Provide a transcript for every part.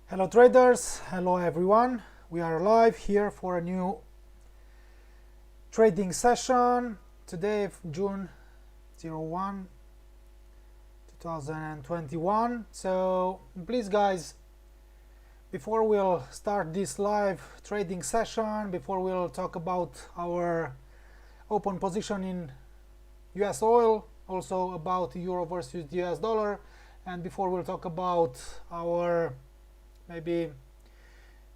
Hello traders, hello everyone. We are live here for a new trading session today, June 01, 2021. So please guys, before we'll start this live trading session, before we'll talk about our open position in US oil, also about euro versus US dollar, and before we'll talk about our maybe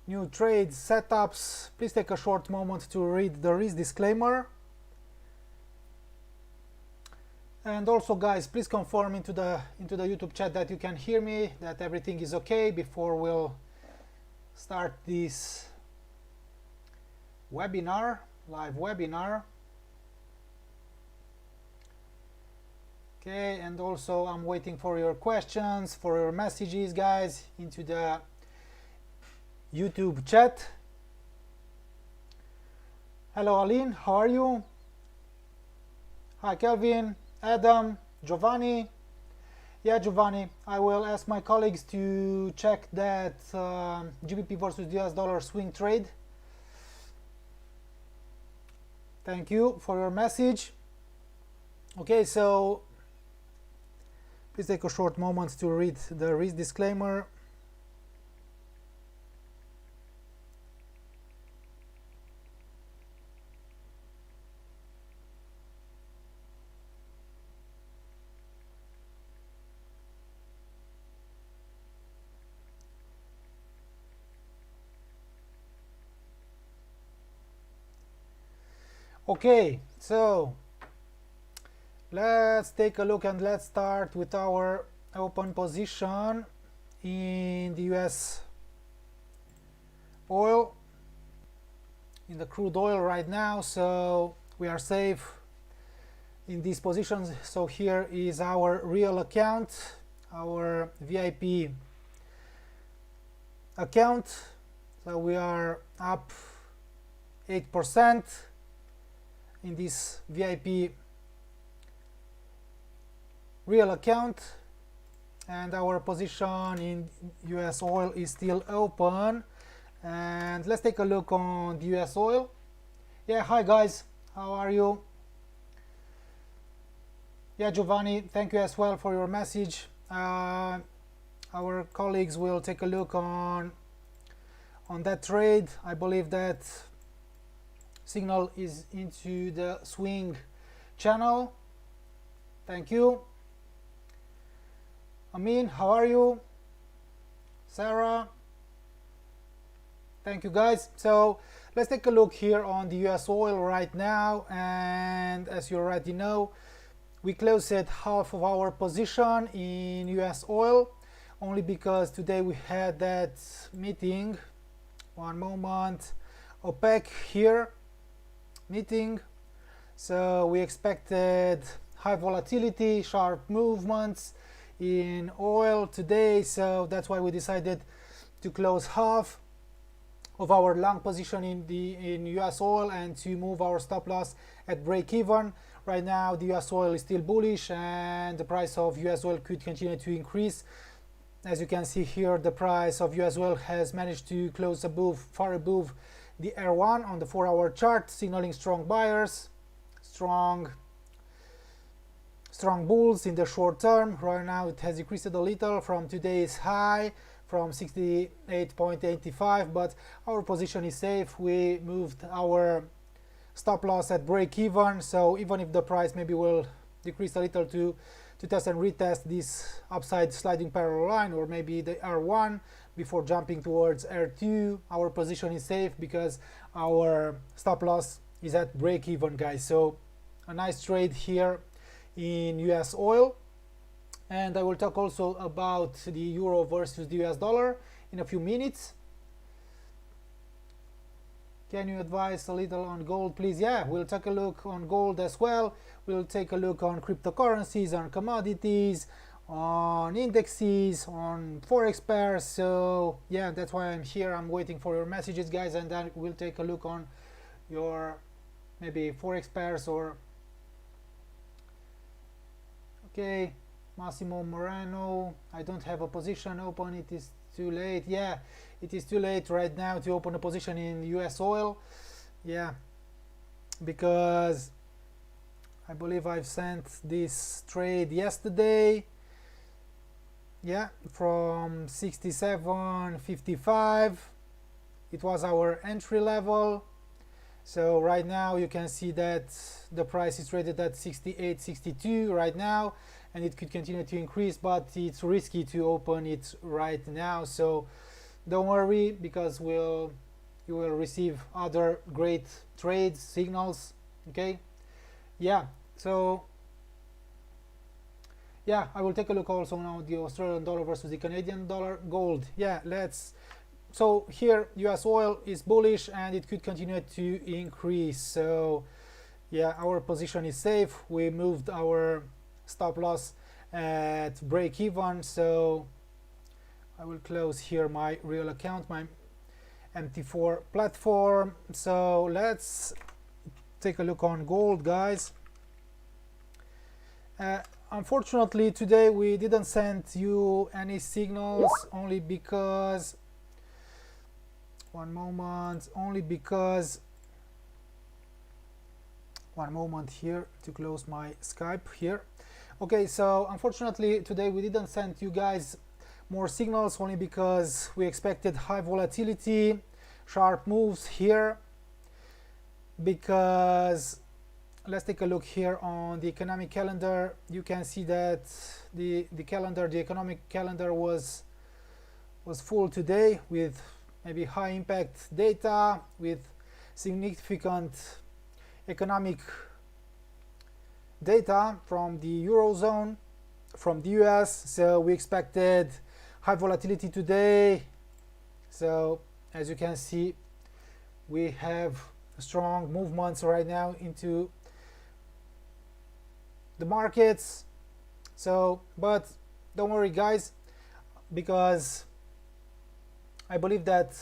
new trades setups, please take a short moment to read the risk disclaimer. And also guys, please confirm into the YouTube chat that you can hear me, that everything is okay before we'll start this webinar, live webinar. Okay, and also I'm waiting for your questions, for your messages guys into the YouTube chat. Hello Aline, how are you? Hi Kelvin, Adam, Giovanni. Yeah, Giovanni, I will ask my colleagues to check that GBP versus US dollar swing trade. Thank you for your message. Okay, so please take a short moment to read the risk disclaimer. Okay, so let's take a look and let's start with our open position in the US oil, in the crude oil right now. So we are safe in these positions. So here is our real account, our VIP account. So we are up 8% in this VIP real account, and our position in US oil is still open. And let's take a look on the US oil. Yeah, hi guys, how are you? Yeah, Giovanni, thank you as well for your message. Our colleagues will take a look on that trade. I believe that signal is into the swing channel. Thank you. Amin, how are you? Sarah, thank you guys. So let's take a look here on the US oil right now, and as you already know, we closed at half of our position in US oil, only because today we had that meeting, one moment, OPEC here meeting. So we expected high volatility, sharp movements in oil today, so that's why we decided to close half of our long position in US oil and to move our stop loss at break even. Right now the US oil is still bullish and the price of US oil could continue to increase. As you can see here, the price of US oil has managed to close far above the R1 on the 4-hour chart, signaling strong buyers, strong bulls in the short term. Right now it has decreased a little from today's high, from 68.85, but our position is safe. We moved our stop loss at break even, so even if the price maybe will decrease a little to test and retest this upside sliding parallel line, or maybe the R1 before jumping towards R2, our position is safe because our stop loss is at break even guys. So a nice trade here in US oil. And I will talk also about the euro versus the US dollar in a few minutes. Can you advise a little on gold, please? Yeah, we'll take a look on gold as well. We'll take a look on cryptocurrencies, on commodities, on indexes, on Forex pairs. So yeah, that's why I'm here. I'm waiting for your messages guys, and then we'll take a look on your maybe Forex pairs or okay. Massimo Moreno, I don't have a position open, it is too late. Yeah, it is too late right now to open a position in US oil. Yeah, because I believe I've sent this trade yesterday. Yeah, from 67.55 it was our entry level. So right now you can see that the price is traded at 68.62 right now, and it could continue to increase, but it's risky to open it right now. So don't worry, because you will receive other great trades signals. Okay, yeah. So yeah, I will take a look also now the Australian dollar versus the Canadian dollar. Gold, yeah, so here US oil is bullish and it could continue to increase. So yeah, our position is safe. We moved our stop loss at break even. So I will close here my real account, my MT4 platform. So let's take a look on gold, guys. Unfortunately today we didn't send you any signals, only because one moment here to close my Skype here. Okay, so unfortunately today we didn't send you guys more signals, only because we expected high volatility, sharp moves here. Because let's take a look here on the economic calendar. You can see that the economic calendar was full today with maybe high impact data, with significant economic data from the Eurozone, from the US. So we expected high volatility today. So as you can see, we have strong movements right now into the markets. So, but don't worry guys, because I believe that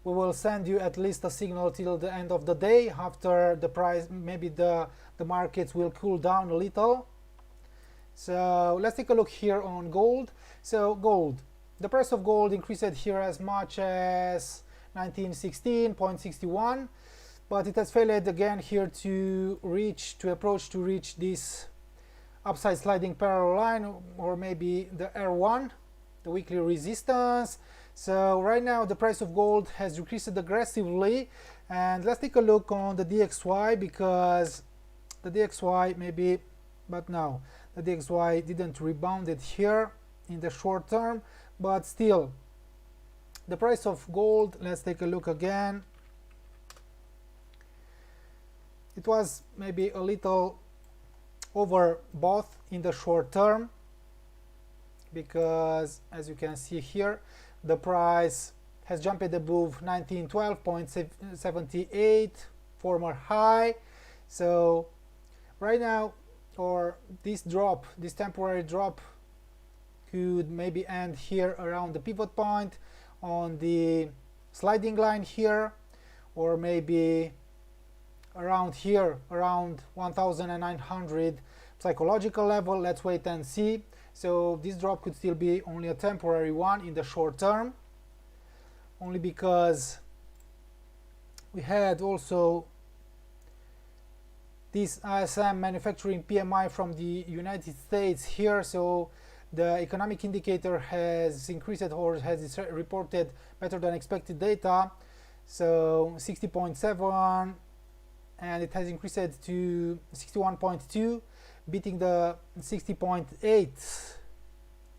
we will send you at least a signal till the end of the day. After the price, maybe the markets will cool down a little. So let's take a look here on gold. So gold, the price of gold increased here as much as 1916.61, but it has failed again here to reach this upside sliding parallel line, or maybe the R1, the weekly resistance. So right now the price of gold has decreased aggressively, and let's take a look on the DXY, because the DXY maybe, but no, the DXY didn't rebound it here in the short term, but still the price of gold, let's take a look again. It was maybe a little overbought in the short term, because as you can see here, the price has jumped above 1912.78, former high. So right now, or this temporary drop could maybe end here around the pivot point on the sliding line here, or maybe around here, around 1900 psychological level. Let's wait and see. So this drop could still be only a temporary one in the short term, only because we had also this ISM manufacturing PMI from the United States here. So the economic indicator has increased, or has reported better than expected data. So 60.7, and it has increased to 61.2, beating the 60.8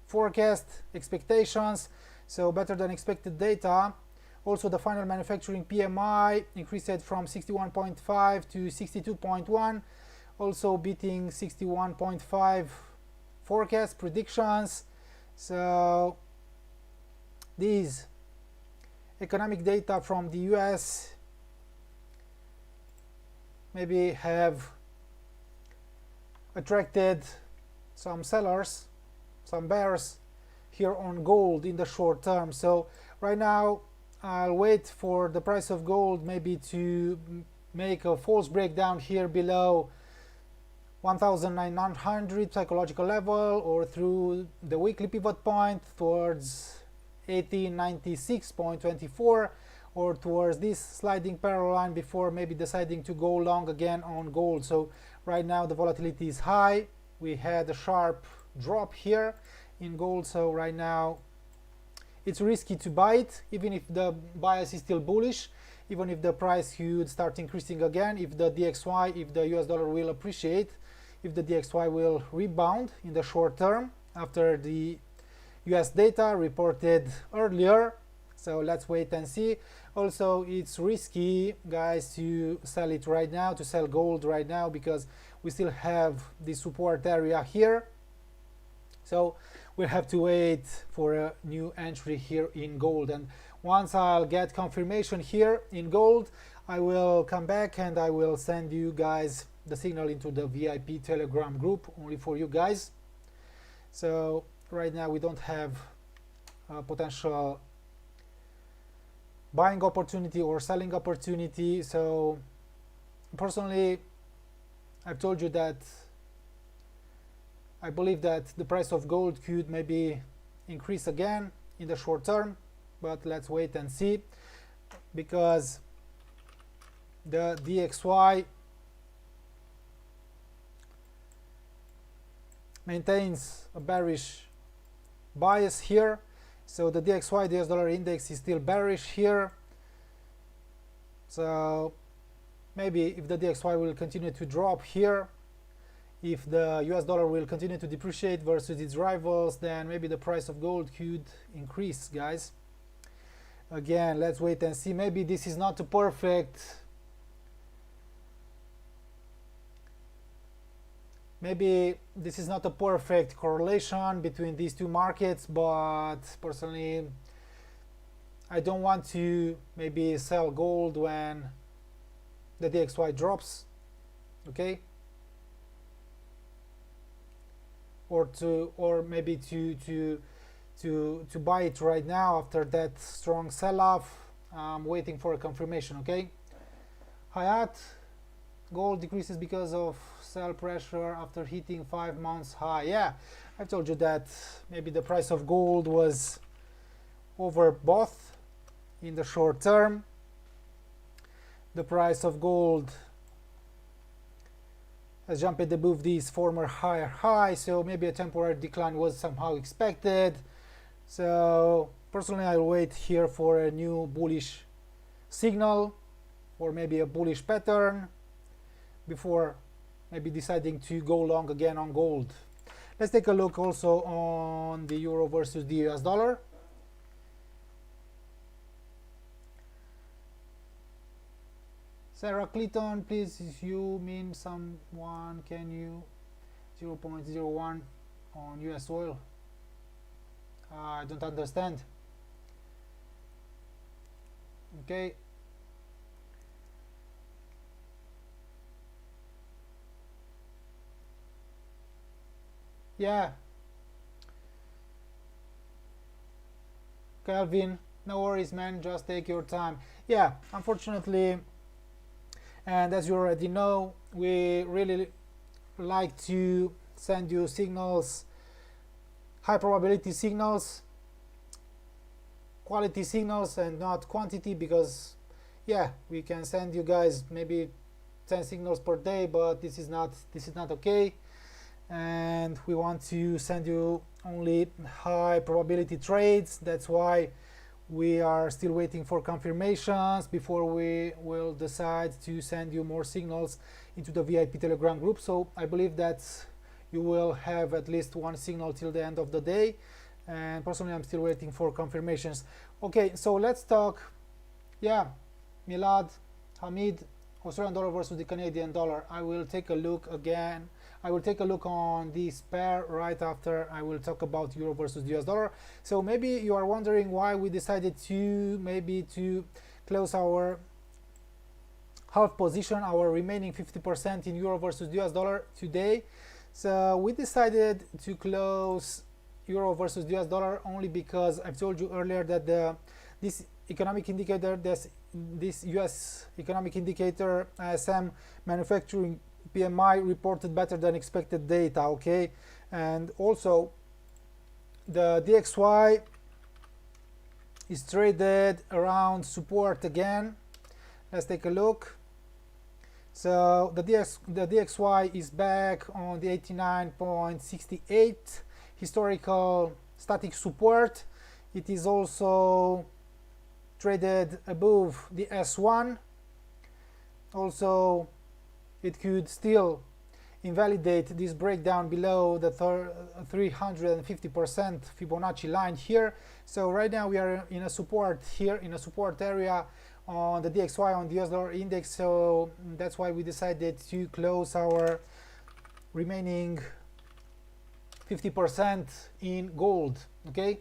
forecast expectations. So better than expected data. Also the final manufacturing PMI increased from 61.5 to 62.1, also beating 61.5 forecast predictions. So these economic data from the US maybe have attracted some sellers, some bears here on gold in the short term. So right now I'll wait for the price of gold maybe to make a false breakdown here below 1900 psychological level, or through the weekly pivot point towards 1896.24 or towards this sliding parallel line before maybe deciding to go long again on gold. So right now the volatility is high. We had a sharp drop here in gold, so right now it's risky to buy it, even if the bias is still bullish, even if the price could start increasing again, if the DXY, if the US dollar will appreciate, if the DXY will rebound in the short term after the US data reported earlier. So let's wait and see. Also, it's risky, guys, to sell it right now, to sell gold right now, because we still have the support area here. So we'll have to wait for a new entry here in gold. And once I'll get confirmation here in gold, I will come back and I will send you guys the signal into the VIP Telegram group only for you guys. So right now we don't have a potential buying opportunity or selling opportunity. So personally, I've told you that I believe that the price of gold could maybe increase again in the short term, but let's wait and see, because the DXY maintains a bearish bias here. So the DXY, the US dollar index, is still bearish here. So maybe if the DXY will continue to drop here, if the US dollar will continue to depreciate versus its rivals, then maybe the price of gold could increase, guys. Again, let's wait and see. Maybe this is not a perfect, correlation between these two markets, but personally I don't want to maybe sell gold when the DXY drops, okay? Or maybe to buy it right now after that strong sell-off. I'm waiting for a confirmation, okay? Hayat, gold decreases because of sell pressure after hitting 5 months high. Yeah, I told you that maybe the price of gold was overbought in the short term. The price of gold has jumped above these former higher high, so maybe a temporary decline was somehow expected. So personally, I'll wait here for a new bullish signal or maybe a bullish pattern before maybe deciding to go long again on gold. Let's take a look also on the euro versus the US dollar. Sarah Clinton, please, if you mean someone, can you 0.01 on US oil? I don't understand. Okay. Yeah. Calvin, no worries, man, just take your time. Yeah, unfortunately, and as you already know, we really like to send you signals, high probability signals, quality signals, and not quantity, because yeah, we can send you guys maybe 10 signals per day, but this is not okay, and we want to send you only high probability trades. That's why we are still waiting for confirmations before we will decide to send you more signals into the VIP Telegram group. So I believe that you will have at least one signal till the end of the day, and personally I'm still waiting for confirmations. Okay, so let's talk. Yeah, Milad, Hamid, Australian dollar versus the Canadian dollar. I will take a look again. I will take a look on this pair right after I will talk about euro versus the US dollar. So maybe you are wondering why we decided to close our half position, our remaining 50% in euro versus the US dollar today. So we decided to close euro versus the US dollar only because I've told you earlier that this economic indicator, this US economic indicator, ISM manufacturing PMI, reported better than expected data, okay? And also the DXY is traded around support again. Let's take a look. So the DXY is back on the 89.68 historical static support. It is also traded above the S1. Also, it could still invalidate this breakdown below the 350% Fibonacci line here. So right now we are in a support here, in a support area on the DXY, on the US dollar index. So that's why we decided to close our remaining 50% in gold. Okay.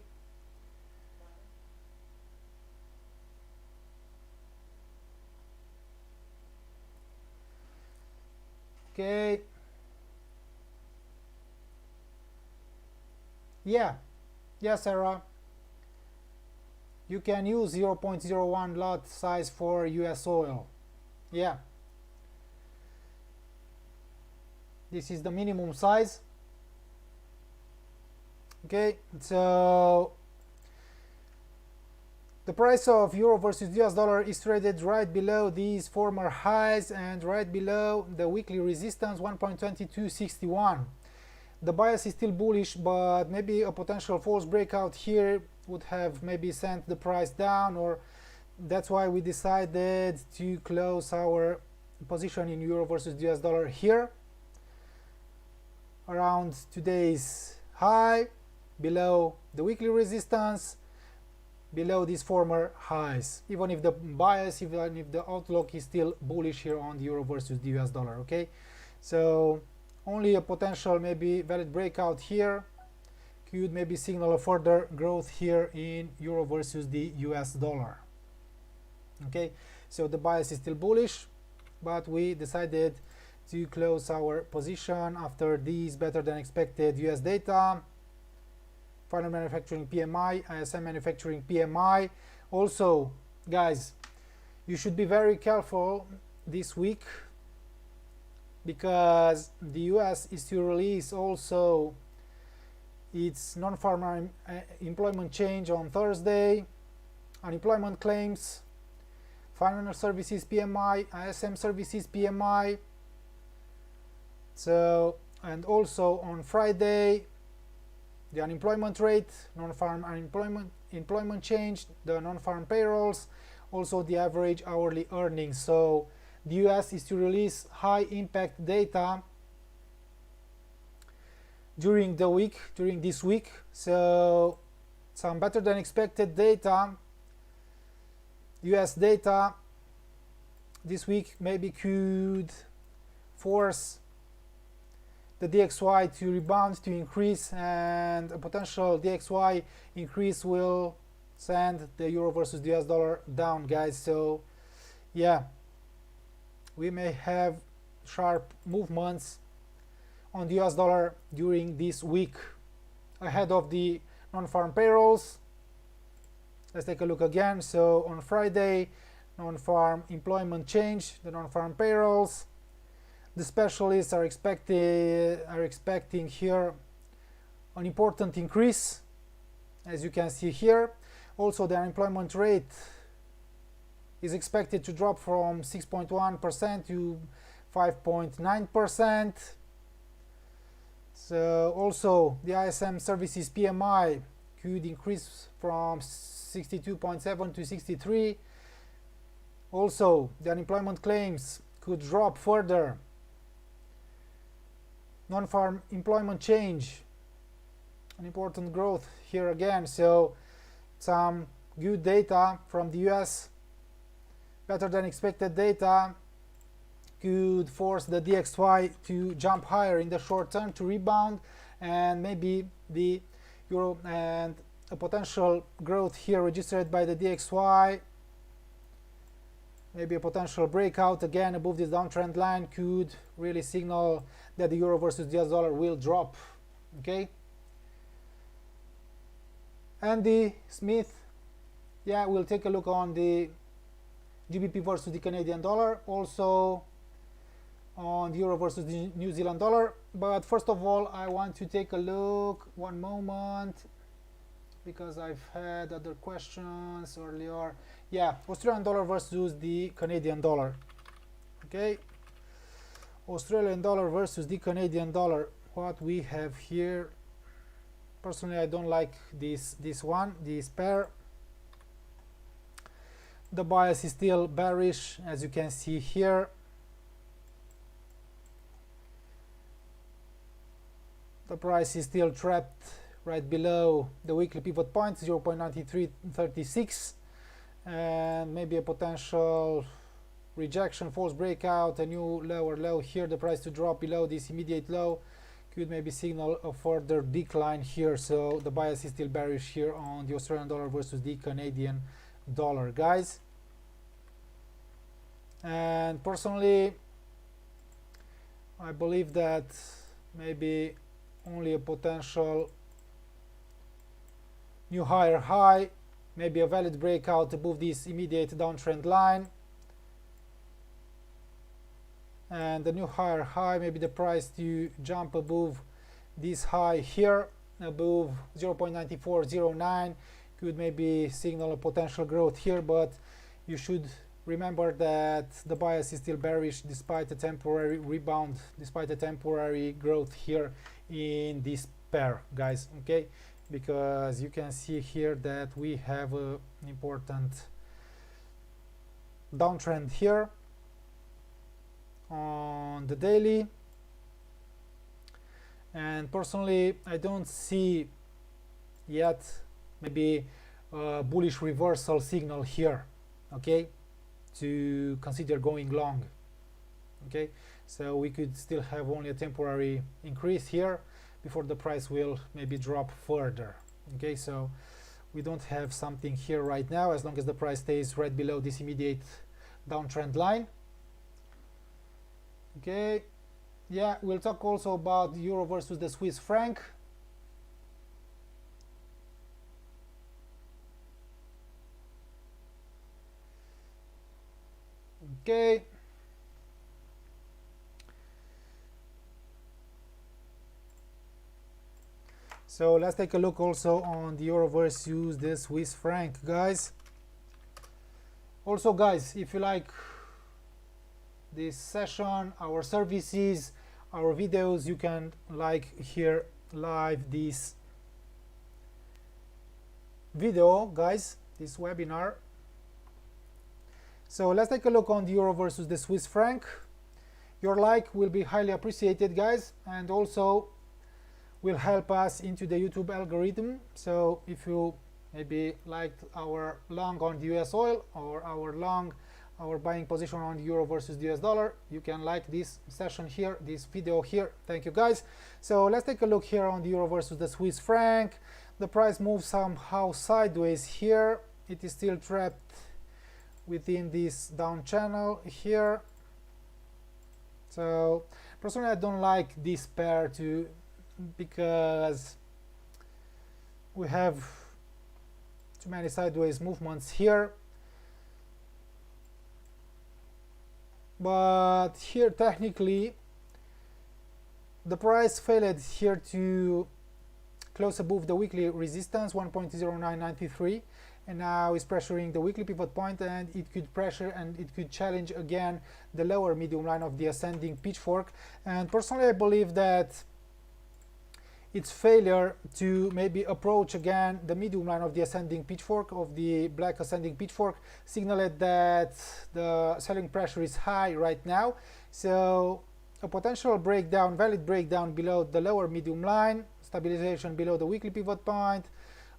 Okay. Yeah, Sarah. You can use 0.01 lot size for US oil. Yeah. This is the minimum size. Okay, so the price of euro versus US dollar is traded right below these former highs and right below the weekly resistance 1.2261. The bias is still bullish, but maybe a potential false breakout here would have maybe sent the price down, or that's why we decided to close our position in euro versus US dollar here around today's high, below the weekly resistance, below these former highs, even if the bias, even if the outlook is still bullish here on the euro versus the US dollar. Okay, so only a potential maybe valid breakout here could maybe signal a further growth here in euro versus the US dollar. Okay, so the bias is still bullish, but we decided to close our position after these better than expected US data, final manufacturing PMI, ISM manufacturing PMI. Also, guys, you should be very careful this week because the US is to release also its non-farm employment change on Thursday, unemployment claims, financial services PMI, ISM services PMI. So, and also on Friday, the unemployment rate, non-farm employment change, the non-farm payrolls, also the average hourly earnings. So the US is to release high impact data during the week, during this week. So some better than expected data, US data this week maybe could force the DXY to rebound, to increase, and a potential DXY increase will send the euro versus the US dollar down, guys. So yeah, we may have sharp movements on the US dollar during this week ahead of the non-farm payrolls. Let's take a look again. So on Friday, non-farm employment change, the non-farm payrolls. The specialists are expecting here an important increase, as you can see here. Also, the unemployment rate is expected to drop from 6.1% to 5.9%. So also the ISM services PMI could increase from 62.7 to 63. Also, the unemployment claims could drop further. Non-farm employment change, an important growth here again. So some good data from the US, better than expected data, could force the DXY to jump higher in the short term, to rebound, and maybe the euro and a potential growth here registered by the DXY, maybe a potential breakout again above this downtrend line could really signal that the euro versus the US dollar will drop. Okay, Andy Smith, yeah, we'll take a look on the GBP versus the Canadian dollar, also on the euro versus the New Zealand dollar. But first of all, I want to take a look, one moment, because I've had other questions earlier. Yeah, Australian dollar versus the Canadian dollar. Okay, Australian dollar versus the Canadian dollar. What we have here, personally I don't like this pair. The bias is still bearish, as you can see here. The price is still trapped right below the weekly pivot point, 0.9336, and maybe a potential rejection, false breakout, a new lower low here. The price to drop below this immediate low could maybe signal a further decline here. So the bias is still bearish here on the Australian dollar versus the Canadian dollar, guys. And personally, I believe that maybe only a potential new higher high, maybe a valid breakout above this immediate downtrend line, and the new higher high, maybe the price to jump above this high here, above 0.9409, could maybe signal a potential growth here. But you should remember that the bias is still bearish despite a temporary rebound, despite a temporary growth here in this pair, guys. Okay, because you can see here that we have an important downtrend here on the daily, and personally I don't see yet maybe a bullish reversal signal here, okay, to consider going long. Okay, so we could still have only a temporary increase here before the price will maybe drop further. Okay, so we don't have something here right now, as long as the price stays right below this immediate downtrend line. Okay, yeah, we'll talk also about the euro versus the Swiss franc. Okay, so let's take a look also on the euro versus the Swiss franc, guys. Also, guys, if you like this session, our services, our videos, you can like here live this video, guys, this webinar. So let's take a look on the euro versus the Swiss franc. Your like will be highly appreciated, guys, and also will help us into the YouTube algorithm. So if you maybe liked our long on the US oil, or our buying position on the euro versus the US dollar, you can like this session here, this video here. Thank you, guys. So let's take a look here on the euro versus the Swiss franc. The price moves somehow sideways here. It is still trapped within this down channel here. So personally I don't like this pair too, because we have too many sideways movements here. But here technically the price failed here to close above the weekly resistance 1.0993, and now is pressuring the weekly pivot point, and it could pressure and it could challenge again the lower medium line of the ascending pitchfork. And personally I believe that its failure to maybe approach again the medium line of the ascending pitchfork, of the black ascending pitchfork, signaled that the selling pressure is high right now. So a potential breakdown, valid breakdown below the lower medium line, stabilization below the weekly pivot point,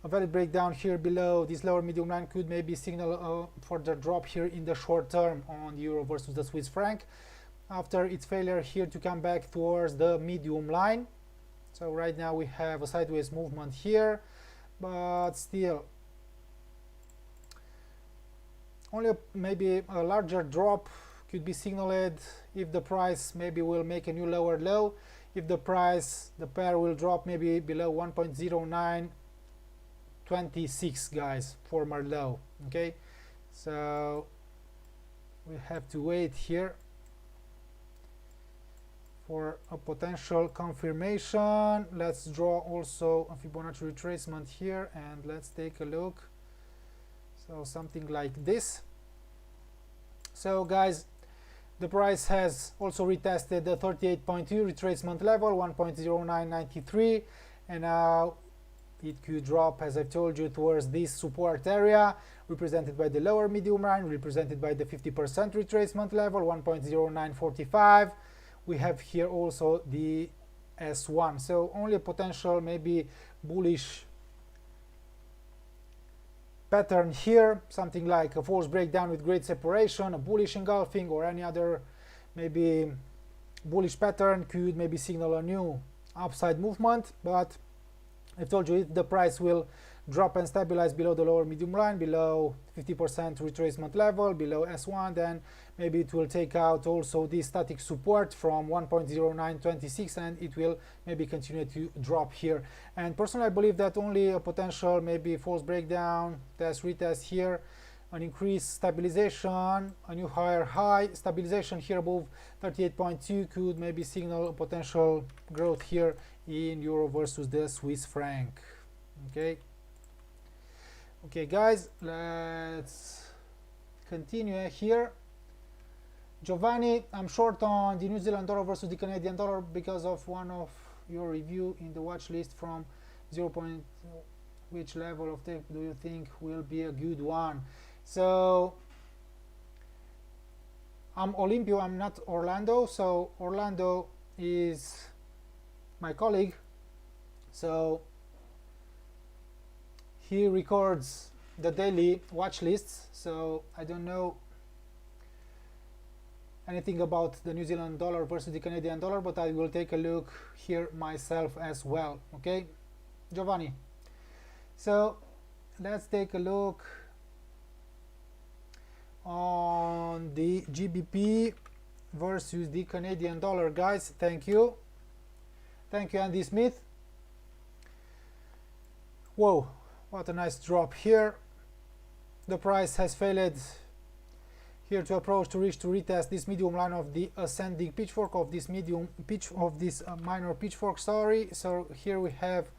a valid breakdown here below this lower medium line could maybe signal a further drop here in the short term on the euro versus the Swiss franc, after its failure here to come back towards the medium line. So right now we have a sideways movement here, but still only maybe a larger drop could be signaled if the price maybe will make a new lower low, if the pair will drop maybe below 1.0926, guys, former low. Okay, so we have to wait here for a potential confirmation. Let's draw also a Fibonacci retracement here and let's take a look. So something like this. So guys, the price has also retested the 38.2 retracement level, 1.0993, and now it could drop, as I've told you, towards this support area represented by the lower medium line, represented by the 50% retracement level, 1.0945. We have here also the S1, so only a potential maybe bullish pattern here, something like a false breakdown with great separation, a bullish engulfing, or any other maybe bullish pattern could maybe signal a new upside movement. But I've told you, if the price will drop and stabilize below the lower medium line, below 50% retracement level, below S1, then maybe it will take out also this static support from 1.0926 and it will maybe continue to drop here. And personally, I believe that only a potential maybe false breakdown, test, retest here, an increased stabilization, a new higher high, stabilization here above 38.2 could maybe signal a potential growth here in euro versus the Swiss franc. Okay guys, let's continue here. Giovanni, I'm short on the New Zealand dollar versus the Canadian dollar because of one of your review in the watch list from 0. Which level of tape do you think will be a good one? So I'm Olympio, I'm not Orlando. So Orlando is my colleague, so he records the daily watch lists, so I don't know anything about the New Zealand dollar versus the Canadian dollar, but I will take a look here myself as well. Okay, Giovanni, so let's take a look on the GBP versus the Canadian dollar, guys. Thank you, Andy Smith. Whoa, what a nice drop here. The price has failed here to approach, to reach, to retest this medium line of the ascending pitchfork of this minor pitchfork, sorry. So here we have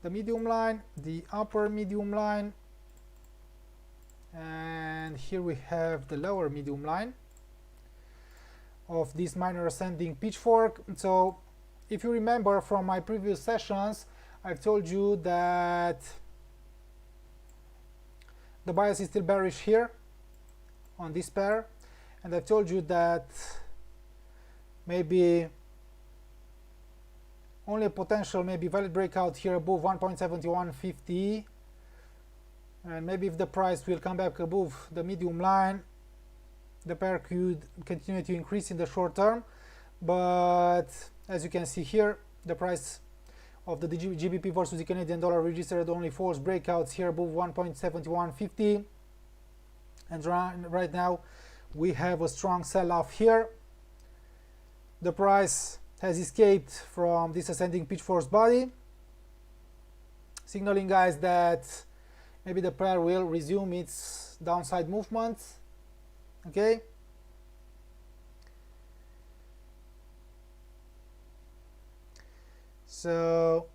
the medium line, the upper medium line, and here we have the lower medium line of this minor ascending pitchfork. So if you remember from my previous sessions, I've told you that the bias is still bearish here on this pair, and I've told you that maybe only a potential maybe valid breakout here above 1.7150, and maybe if the price will come back above the medium line, the pair could continue to increase in the short term. But as you can see here, the price of the GBP versus the Canadian dollar registered only false breakouts here above 1.7150, and right now we have a strong sell-off here. The price has escaped from this ascending pitchfork's body, signaling, guys, that maybe the pair will resume its downside movement. Okay, so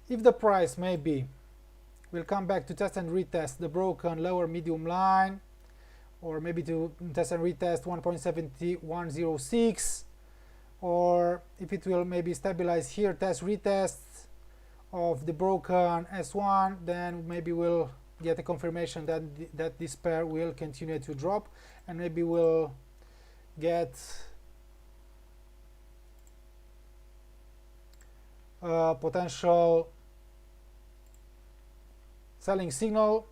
if the price maybe will come back to test and retest the broken lower medium line, or maybe to test and retest 1.7106, or if it will maybe stabilize here, test retest of the broken S1, then maybe we'll get a confirmation that this pair will continue to drop, and maybe we'll get a potential selling signal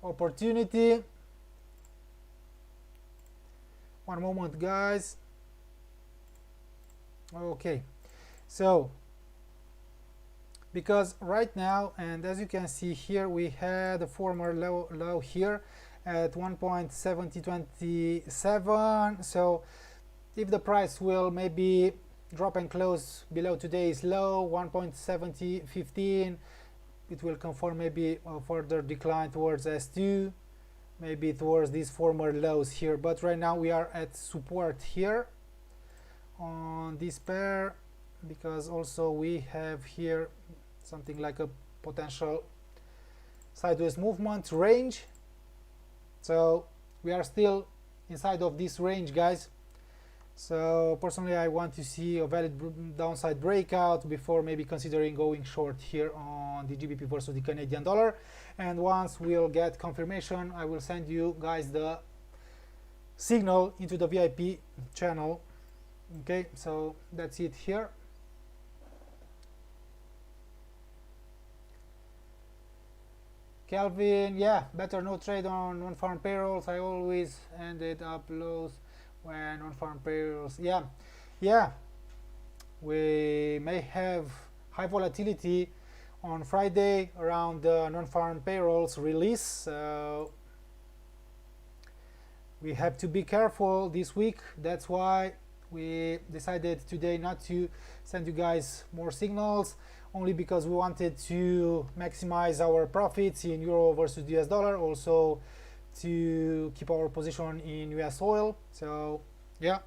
opportunity. One moment, guys. Okay, so because right now, and as you can see here, we had a former low here at 1.7027. so if the price will maybe drop and close below today's low 1.7015, it will confirm maybe a further decline towards S2. maybe towards these former lows here, but right now we are at support here on this pair, because also we have here something like a potential sideways movement range. So we are still inside of this range, guys. So personally I want to see a valid downside breakout before maybe considering going short here on the GBP versus the Canadian dollar. And once we'll get confirmation, I will send you guys the signal into the VIP channel. Okay, so that's it here. Kelvin, yeah, better no trade on non-farm payrolls. I always ended up lows when non-farm payrolls. Yeah, we may have high volatility on Friday around the non-farm payrolls release. So we have to be careful this week. That's why we decided today not to send you guys more signals, only because we wanted to maximize our profits in euro versus US dollar, also to keep our position in US oil. So yeah.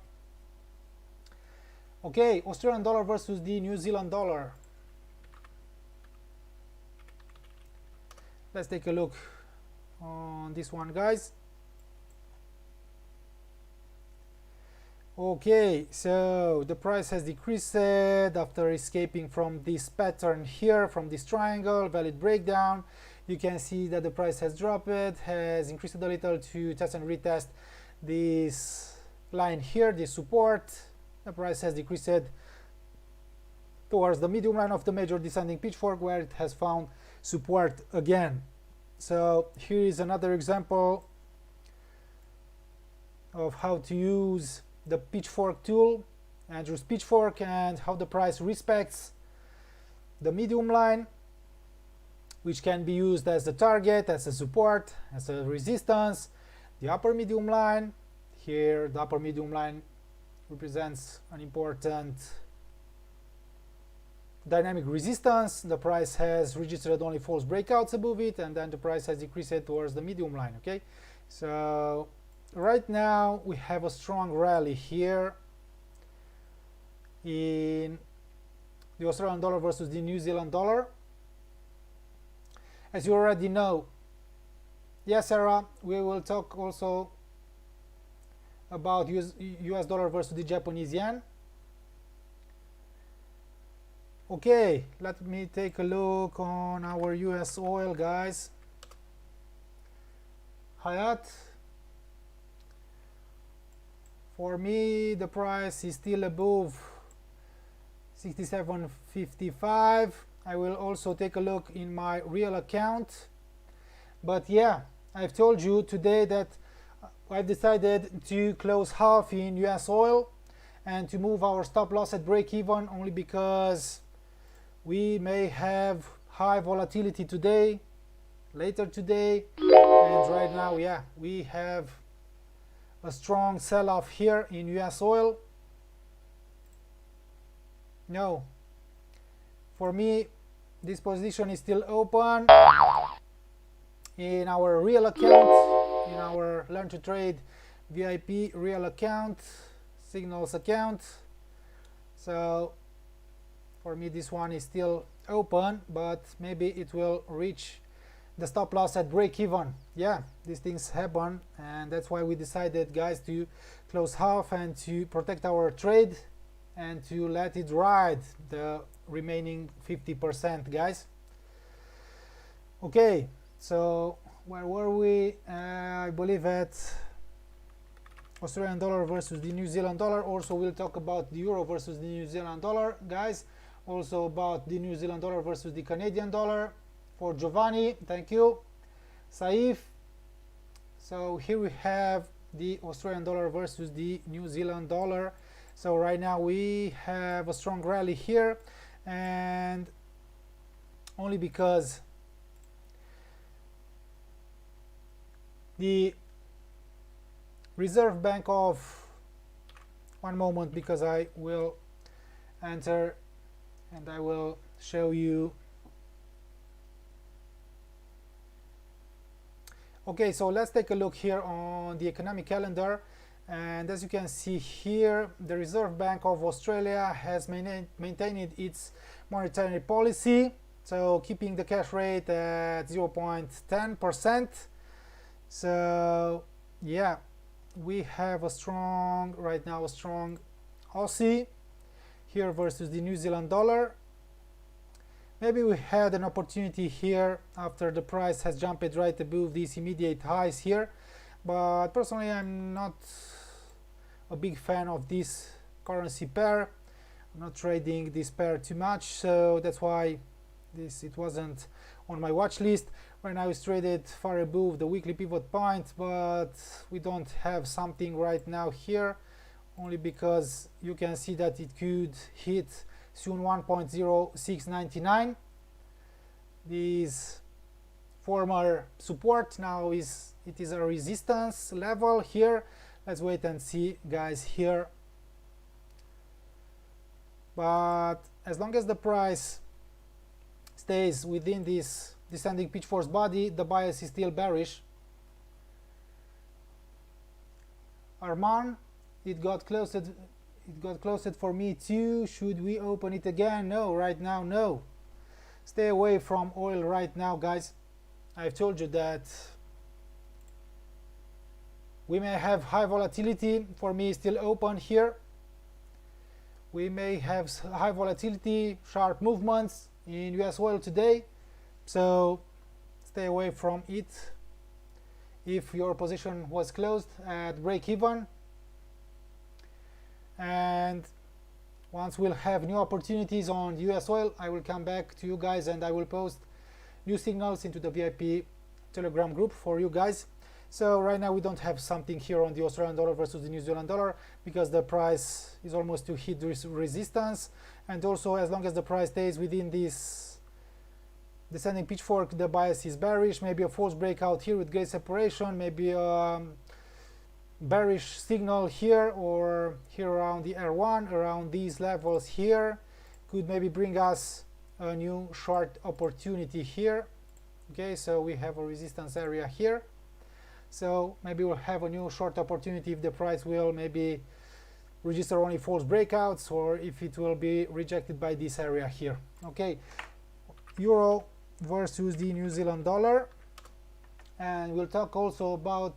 Okay, Australian dollar versus the New Zealand dollar. Let's take a look on this one, guys. Okay, so the price has decreased after escaping from this pattern here, from this triangle, valid breakdown. You can see that the price has dropped, has increased a little to test and retest this line here, this support. The price has decreased towards the medium line of the major descending pitchfork, where it has found support again. So here is another example of how to use the pitchfork tool, Andrew's pitchfork, and how the price respects the medium line, which can be used as a target, as a support, as a resistance. The upper medium line, here the upper medium line represents an important dynamic resistance. The price has registered only false breakouts above it, and then the price has decreased towards the medium line. Okay, so right now we have a strong rally here in the Australian dollar versus the New Zealand dollar. As you already know, yes, Sarah, we will talk also about US dollar versus the Japanese yen. Okay, let me take a look on our US oil, guys. Hayat. For me, the price is still above 67.55. I will also take a look in my real account. But yeah, I've told you today that I've decided to close half in US oil and to move our stop loss at break even, only because we may have high volatility today, later today, and right now, yeah, we have a strong sell-off here in US oil. No, for me this position is still open in our real account, in our Learn to Trade VIP real account, signals account. So for me this one is still open, but maybe it will reach the stop loss at break even. Yeah, these things happen, and that's why we decided, guys, to close half and to protect our trade and to let it ride the remaining 50%, guys. Okay, so where were we? I believe at Australian dollar versus the New Zealand dollar. Also we'll talk about the euro versus the New Zealand dollar, guys. Also about the New Zealand dollar versus the Canadian dollar. For Giovanni, thank you. Saif. So here we have the Australian dollar versus the New Zealand dollar. So right now we have a strong rally here, and only because the Reserve Bank of, one moment, because I will enter and I will show you. Okay, so let's take a look here on the economic calendar. And as you can see here, the Reserve Bank of Australia has maintained its monetary policy, so keeping the cash rate at 0.10%. So yeah, we have a strong, right now, a strong Aussie here versus the New Zealand dollar. Maybe we had an opportunity here after the price has jumped right above these immediate highs here, but personally I'm not a big fan of this currency pair. I'm not trading this pair too much, so that's why it wasn't on my watch list. Right now it's traded far above the weekly pivot point, but we don't have something right now here, only because you can see that it could hit soon 1.0699. This former support now it is a resistance level here. Let's wait and see, guys, here. But as long as the price stays within this descending pitchfork body, the bias is still bearish. Arman, it got closed for me too. Should we open it again? No, right now no. Stay away from oil right now, guys. I've told you that we may have high volatility. For me, still open here. We may have high volatility, sharp movements in US oil today, so stay away from it if your position was closed at break even. And once we'll have new opportunities on US oil, I will come back to you guys and I will post new signals into the VIP Telegram group for you guys. So right now we don't have something here on the Australian dollar versus the New Zealand dollar because the price is almost to hit this resistance, and also as long as the price stays within this descending pitchfork, the bias is bearish. Maybe a false breakout here with great separation, maybe a bearish signal here or here around the R1, around these levels here, could maybe bring us a new short opportunity here. Okay, so we have a resistance area here, so maybe we'll have a new short opportunity if the price will maybe register only false breakouts, or if it will be rejected by this area here. Okay, euro versus the New Zealand dollar, and we'll talk also about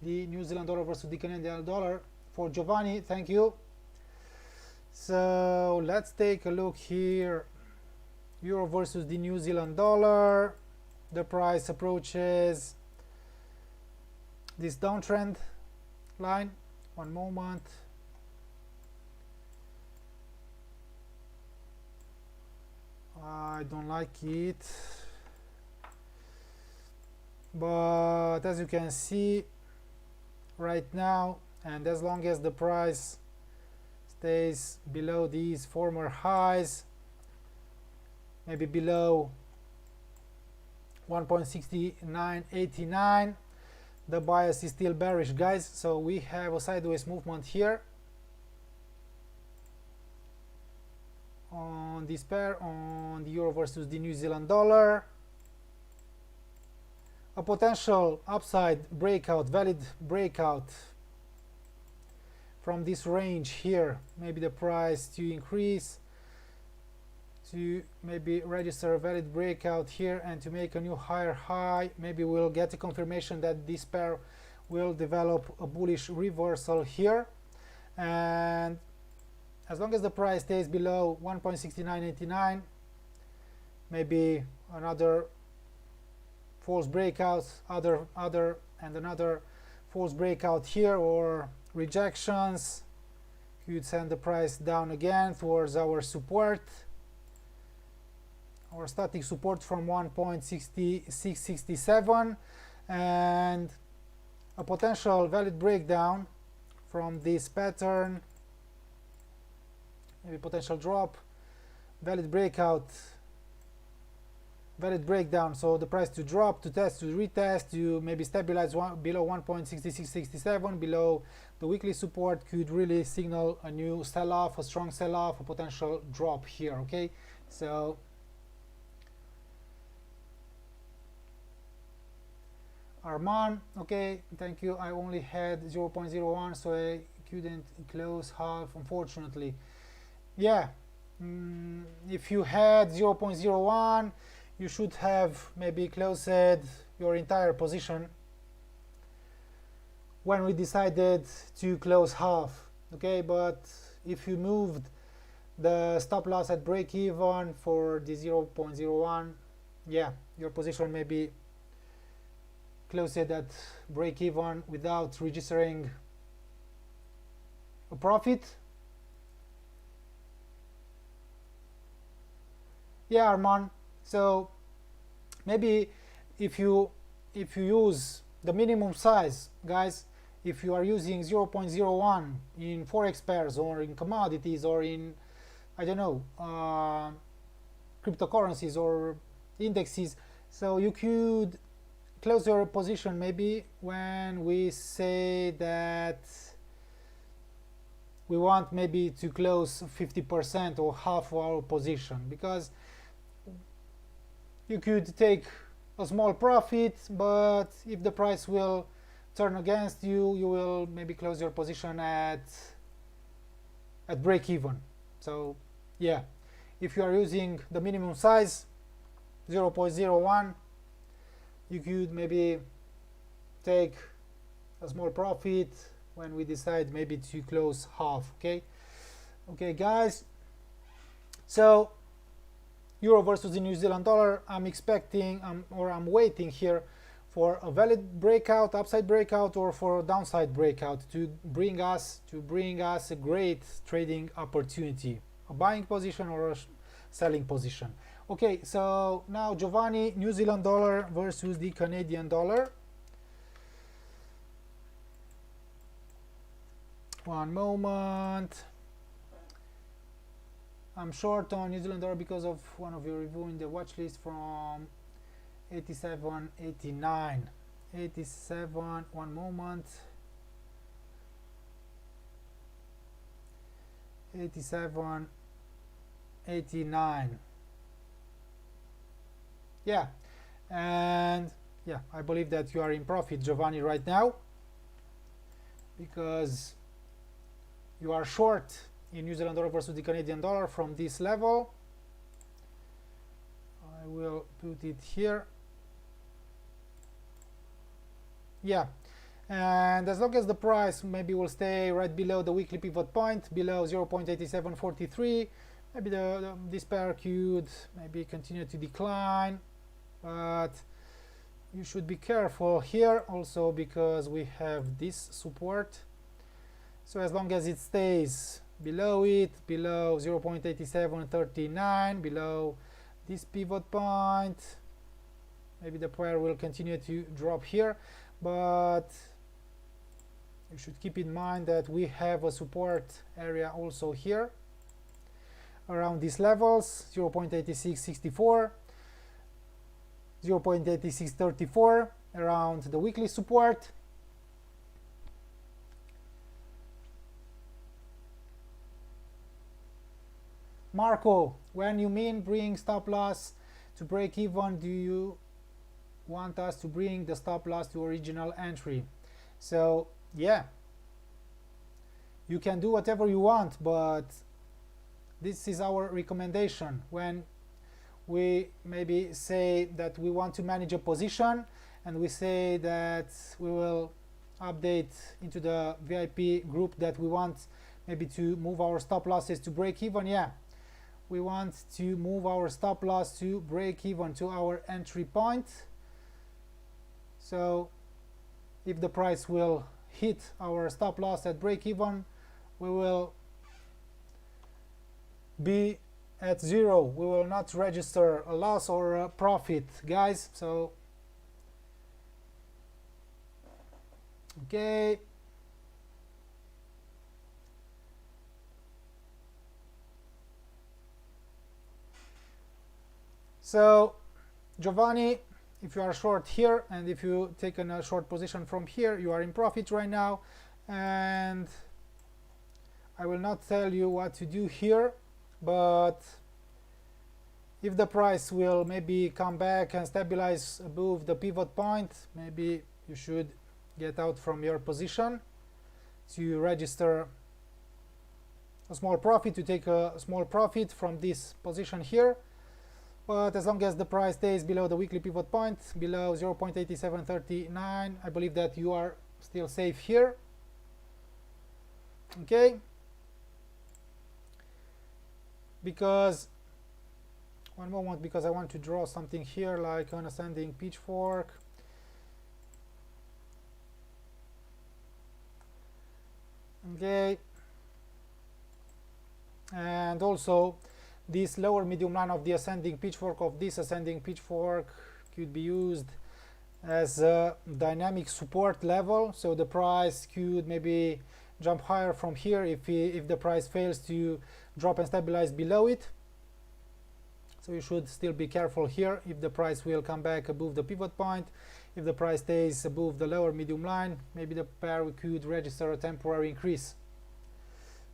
the New Zealand dollar versus the Canadian dollar for Giovanni. Thank you. So let's take a look here. Euro versus the New Zealand dollar. The price approaches this downtrend line. One moment. I don't like it, but as you can see right now, and as long as the price stays below these former highs, maybe below 1.6989, the bias is still bearish, guys. So we have a sideways movement here on this pair, on the euro versus the New Zealand dollar. A potential upside breakout, valid breakout from this range here, maybe the price to increase, to maybe register a valid breakout here and to make a new higher high. Maybe we'll get a confirmation that this pair will develop a bullish reversal here, and as long as the price stays below 1.6989, maybe another false breakouts, another false breakout here, or rejections could send the price down again towards our support, our static support from 1.6667, and a potential valid breakdown from this pattern, maybe potential drop, valid breakout, valid breakdown, so the price to drop, to test, to retest, to maybe stabilize below 1.6667, below the weekly support, could really signal a new sell-off, a strong sell-off, a potential drop here. Okay, so Arman, okay, thank you. I only had 0.01, so I couldn't close half, unfortunately. Yeah, if you had 0.01, you should have maybe closed your entire position when we decided to close half. Okay, but if you moved the stop loss at break even for the 0.01, yeah, your position may be closed at break even without registering a profit. Yeah, Arman, so maybe if you use the minimum size, guys, if you are using 0.01 in forex pairs or in commodities or in, I don't know, cryptocurrencies or indexes, so you could close your position maybe when we say that we want maybe to close 50% or half of our position, because you could take a small profit, but if the price will turn against you, you will maybe close your position at break even. So yeah, if you are using the minimum size 0.01, you could maybe take a small profit when we decide maybe to close half. Okay guys, so euro versus the New Zealand dollar, I'm expecting or I'm waiting here for a valid breakout, upside breakout, or for a downside breakout to bring us a great trading opportunity, a buying position or a selling position. Okay, so now Giovanni, New Zealand dollar versus the Canadian dollar. One moment. I'm short on New Zealand dollar because of one of your review in the watch list from 87.89. 87, one moment. 87.89. Yeah, and yeah, I believe that you are in profit, Giovanni, right now, because you are short in New Zealand dollar versus the Canadian dollar from this level. I will put it here. Yeah, and as long as the price maybe will stay right below the weekly pivot point, below 0.8743, maybe this pair could maybe continue to decline, but you should be careful here also because we have this support. So as long as it stays below it, below 0.8739, below this pivot point, maybe the pair will continue to drop here, but you should keep in mind that we have a support area also here around these levels, 0.8664, 0.8634 around the weekly support. Marco, when you mean bring stop loss to break even, do you want us to bring the stop loss to original entry? So yeah, you can do whatever you want, but this is our recommendation when we maybe say that we want to manage a position and we say that we will update into the VIP group that we want maybe to move our stop losses to break even. Yeah, we want to move our stop loss to break even to our entry point. So if the price will hit our stop loss at break even, we will be at zero. We will not register a loss or a profit, guys. So okay, so Giovanni, if you are short here and if you take a short position from here, you are in profit right now, and I will not tell you what to do here, but If the price will maybe come back and stabilize above the pivot point, maybe you should get out from your position to register a small profit, to take a small profit from this position here. But as long as the price stays below the weekly pivot point, below 0.8739, I believe that you are still safe here. Okay, because one moment, because I want to draw something here like an ascending pitchfork. Okay, and also this lower medium line of the ascending pitchfork, of this ascending pitchfork, could be used as a dynamic support level, so the price could maybe jump higher from here if the price fails to drop and stabilize below it. So you should still be careful here if the price will come back above the pivot point. If the price stays above the lower medium line, maybe the pair could register a temporary increase.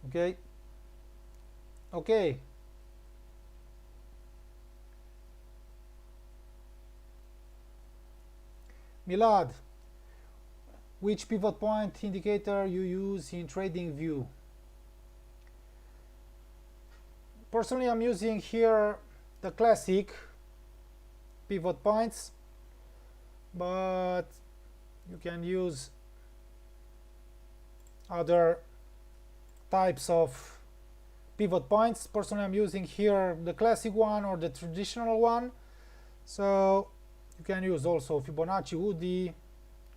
Okay. Okay. Milad, which pivot point indicator you use in TradingView? Personally, I'm using here the classic pivot points, but you can use other types of pivot points. Personally, I'm using here the classic one or the traditional one, so you can use also Fibonacci, Woody,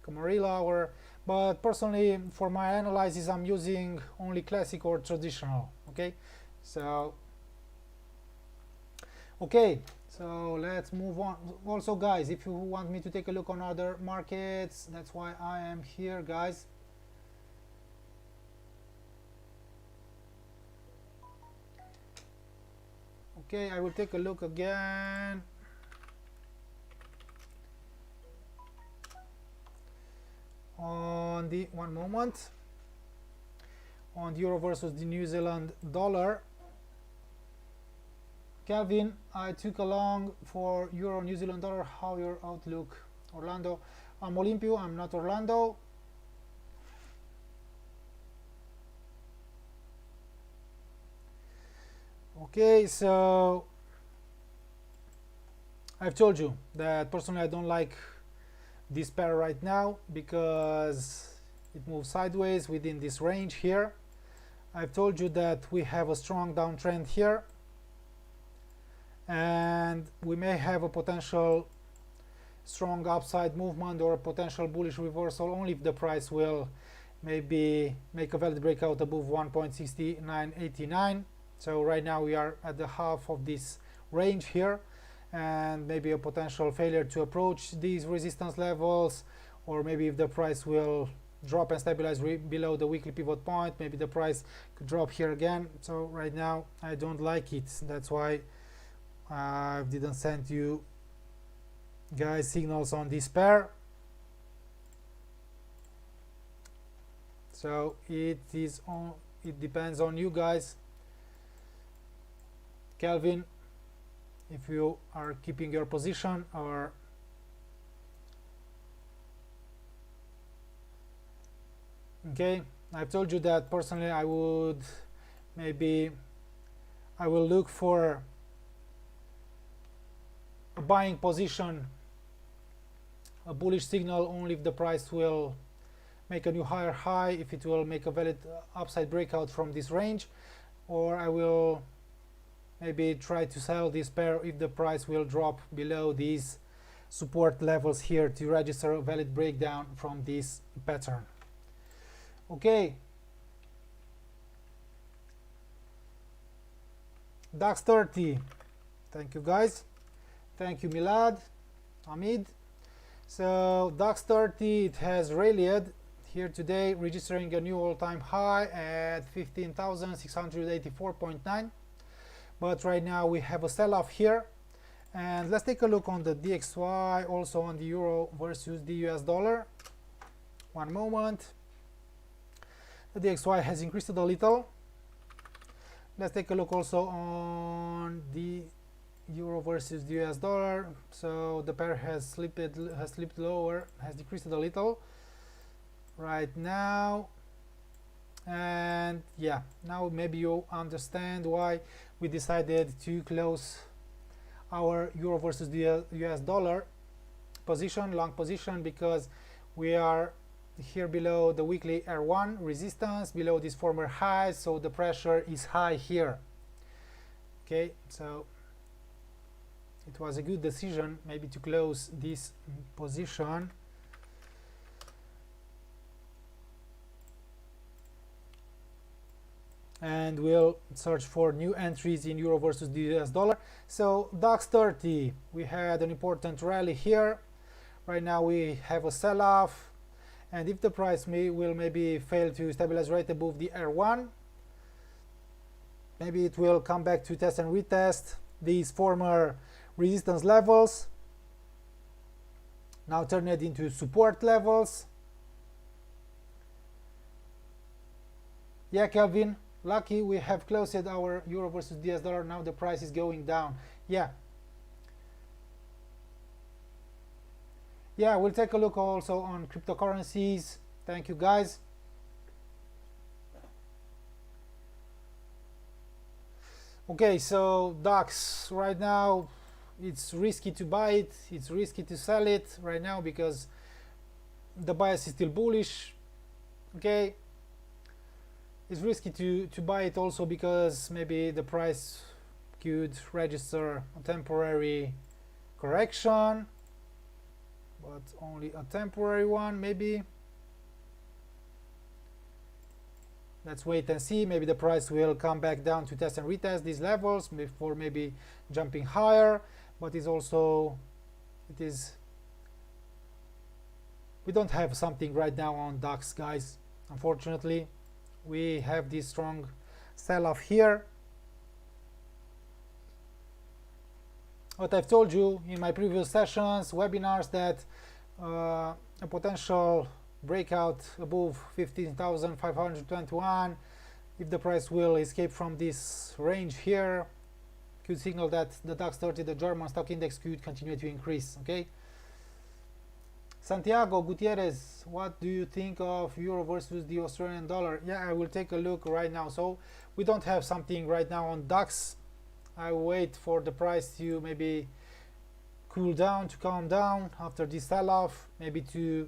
Camarilla, or, but personally for my analysis I'm using only classic or traditional. Okay, so okay, so let's move on. Also guys, if you want me to take a look on other markets, that's why I am here, guys. Okay, I will take a look again. On the, one moment, on the euro versus the New Zealand dollar. Calvin, I took along for euro New Zealand dollar. How your outlook? Orlando, I'm Olympio, I'm not Orlando. Okay, so I've told you that personally I don't like this pair right now because it moves sideways within this range here. I've told you that we have a strong downtrend here and we may have a potential strong upside movement or a potential bullish reversal only if the price will maybe make a valid breakout above 1.6989. so right now we are at the half of this range here, and maybe a potential failure to approach these resistance levels, or maybe if the price will drop and stabilize below the weekly pivot point, maybe the price could drop here again. So right now I don't like it. That's why I didn't send you guys signals on this pair. So it depends on you guys. Calvin, if you are keeping your position, or okay, I've told you that personally I will look for a buying position, a bullish signal only if the price will make a new higher high, if it will make a valid upside breakout from this range, or I will maybe try to sell this pair if the price will drop below these support levels here to register a valid breakdown from this pattern. Okay, DAX 30, thank you guys, thank you Milad, Hamid. So DAX 30, it has rallied here today, registering a new all-time high at 15,684.9. But right now we have a sell-off here, and let's take a look on the DXY, also on the euro versus the US dollar. One moment. The DXY has increased a little. Let's take a look also on the euro versus the US dollar. So the pair has slipped lower, has decreased a little right now. And yeah, now maybe you understand why we decided to close our euro versus the US dollar position, long position, because we are here below the weekly R1 resistance, below this former high, so the pressure is high here. Okay, so it was a good decision maybe to close this position. And we'll search for new entries in euro versus the US dollar. So DAX 30, we had an important rally here. Right now we have a sell-off, and if the price will maybe fail to stabilize right above the R1, maybe it will come back to test and retest these former resistance levels, now turn it into support levels. Yeah, Kelvin, lucky we have closed our euro versus US dollar. Now the price is going down. Yeah, we'll take a look also on cryptocurrencies. Thank you, guys. Okay, so DAX right now, it's risky to buy it, it's risky to sell it right now because the bias is still bullish. Okay, it's risky to buy it also because maybe the price could register a temporary correction, but only a temporary one maybe. Let's wait and see. Maybe the price will come back down to test and retest these levels before maybe jumping higher, but we don't have something right now on DAX, guys. Unfortunately, we have this strong sell-off here. What I've told you in my previous sessions, webinars, that a potential breakout above 15,521, if the price will escape from this range here, could signal that the DAX 30, the German stock index, could continue to increase. Okay, Santiago Gutierrez, what do you think of euro versus the Australian dollar? Yeah, I will take a look right now. So we don't have something right now on DAX. I wait for the price to maybe cool down, to calm down after this sell-off, maybe to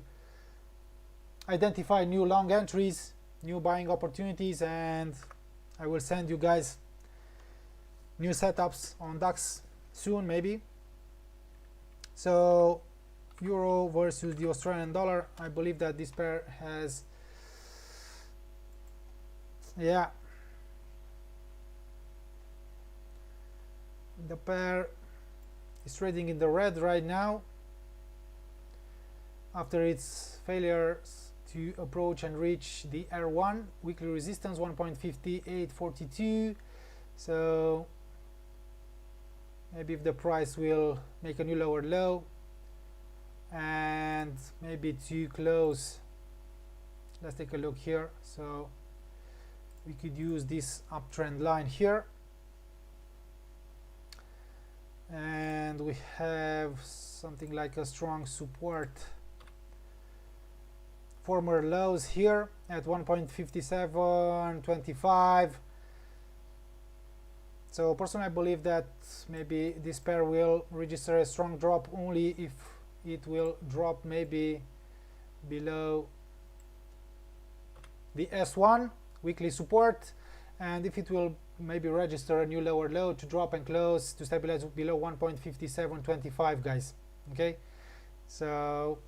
identify new long entries, new buying opportunities, and I will send you guys new setups on DAX soon maybe. So euro versus the Australian dollar, I believe that this pair has, yeah, the pair is trading in the red right now after its failures to approach and reach the R1 weekly resistance 1.5842. So maybe if the price will make a new lower low and maybe to close, let's take a look here. So we could use this uptrend line here, and we have something like a strong support, former lows here at 1.5725. So personally I believe that maybe this pair will register a strong drop only if it will drop maybe below the S1 weekly support, and if it will maybe register a new lower low to drop and close to stabilize below 1.5725, guys. Okay, so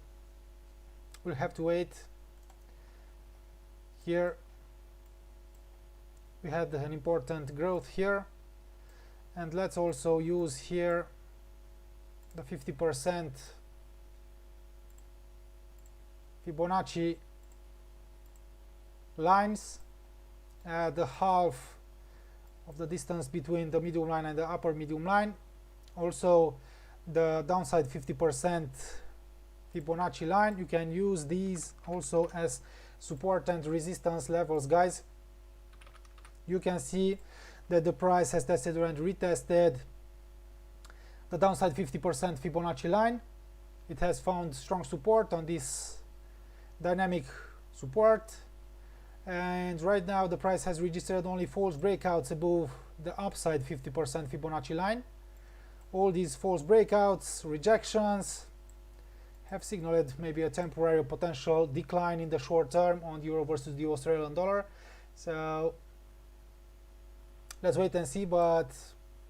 we'll have to wait. Here we had an important growth here, and let's also use here the 50% Fibonacci lines at the half of the distance between the medium line and the upper medium line. Also the downside 50% Fibonacci line, you can use these also as support and resistance levels, guys. You can see that the price has tested and retested the downside 50% Fibonacci line. It has found strong support on this dynamic support, and right now the price has registered only false breakouts above the upside 50% Fibonacci line. All these false breakouts, rejections, have signaled maybe a temporary potential decline in the short term on the euro versus the Australian dollar. So let's wait and see, but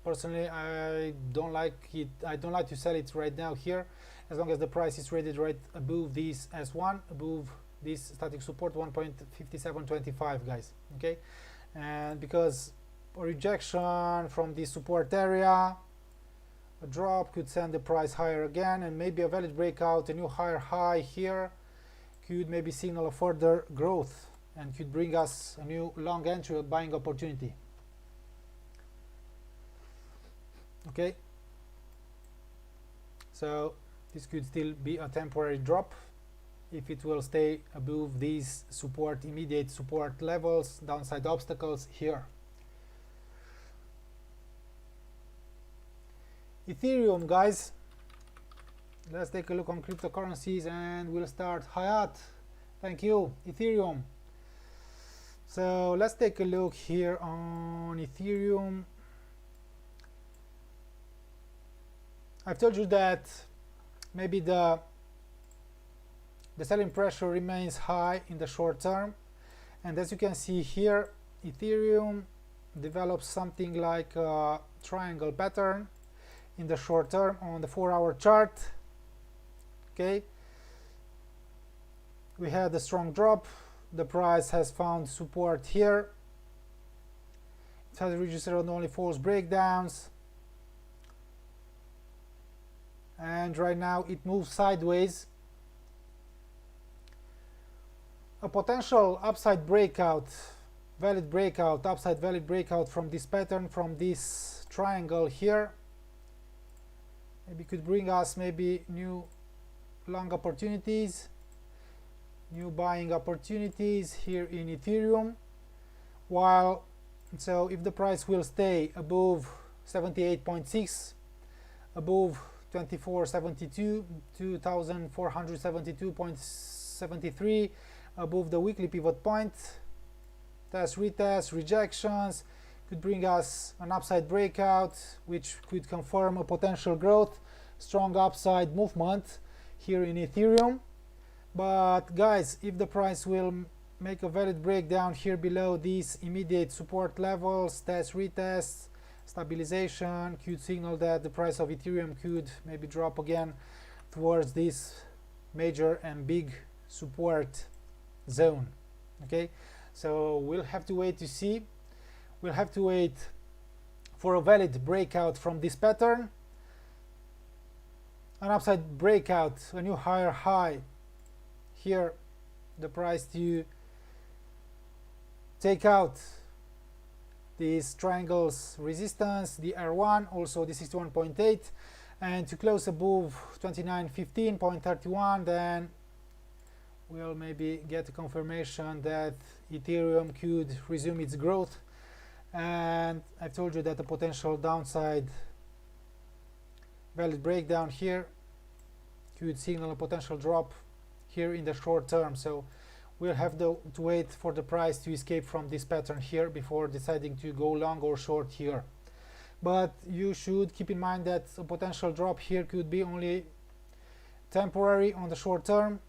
personally I don't like it. I don't like to sell it right now here, as long as the price is traded right above this S1, above this static support 1.5725, guys. Okay, and because a rejection from the support area, a drop could send the price higher again, and maybe a valid breakout, a new higher high here could maybe signal a further growth and could bring us a new long entry, a buying opportunity. Okay, so this could still be a temporary drop if it will stay above these support, immediate support levels, downside obstacles here. Ethereum, guys, let's take a look on cryptocurrencies, and we'll start Hayat. Thank you, Ethereum. So let's take a look here on Ethereum. I've told you that maybe the selling pressure remains high in the short term, and as you can see here, Ethereum develops something like a triangle pattern in the short term on the 4-hour chart. Okay, we had a strong drop, the price has found support here, it has registered only false breakdowns, and right now it moves sideways. A potential upside breakout, valid breakout, upside valid breakout from this pattern, from this triangle here, maybe could bring us maybe new long opportunities, new buying opportunities here in Ethereum. While so if the price will stay above 78.6, above 2472, 2472.73, above the weekly pivot point, test, retest, rejections could bring us an upside breakout, which could confirm a potential growth, strong upside movement here in Ethereum. But guys, if the price will make a valid breakdown here below these immediate support levels, test, retest, stabilization, could signal that the price of Ethereum could maybe drop again towards this major and big support zone. Okay, so we'll have to wait to see. We'll have to wait for a valid breakout from this pattern, an upside breakout, a new higher high here, the price to take out these triangles resistance, the R1, also the 61.8, and to close above 2915.31, then we'll maybe get a confirmation that Ethereum could resume its growth. And I've told you that the potential downside valid breakdown here could signal a potential drop here in the short term. So we'll have to wait for the price to escape from this pattern here before deciding to go long or short here. But you should keep in mind that a potential drop here could be only temporary on the short term.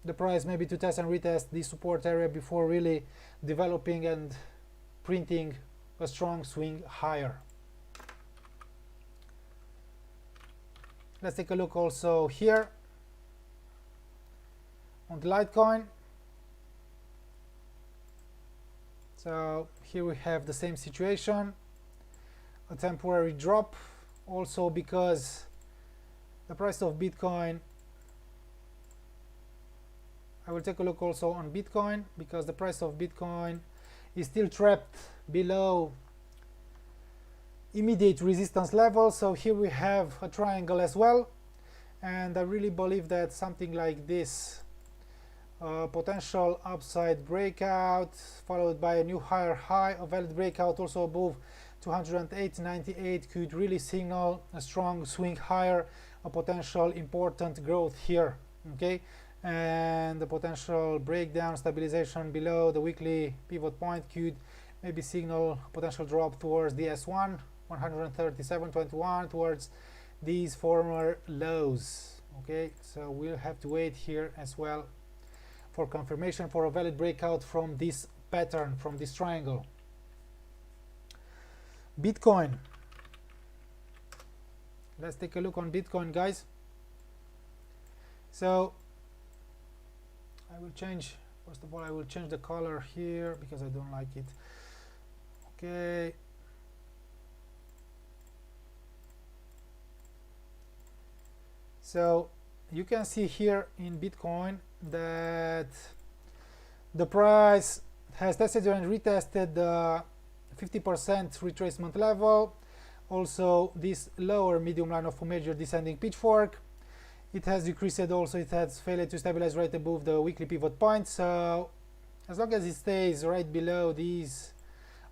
The price maybe to test and retest the support area before really developing and printing a strong swing higher. Let's take a look also here on the Litecoin. So here we have the same situation, a temporary drop, also because the price of Bitcoin, I will take a look also on Bitcoin, because the price of Bitcoin is still trapped below immediate resistance level. So here we have a triangle as well, and I really believe that something like this, potential upside breakout followed by a new higher high, a valid breakout also above 208.98 could really signal a strong swing higher, a potential important growth here. Okay, and the potential breakdown stabilization below the weekly pivot point could maybe signal potential drop towards the S1 137.21 towards these former lows. Okay, so we'll have to wait here as well for confirmation for a valid breakout from this pattern, from this triangle. Bitcoin, let's take a look on Bitcoin, guys. So I will change, first of all I will change the color here because I don't like it. Okay, so you can see here in Bitcoin that the price has tested and retested the 50% retracement level, also this lower medium line of a major descending pitchfork. It has decreased also, it has failed to stabilize right above the weekly pivot point. So as long as it stays right below these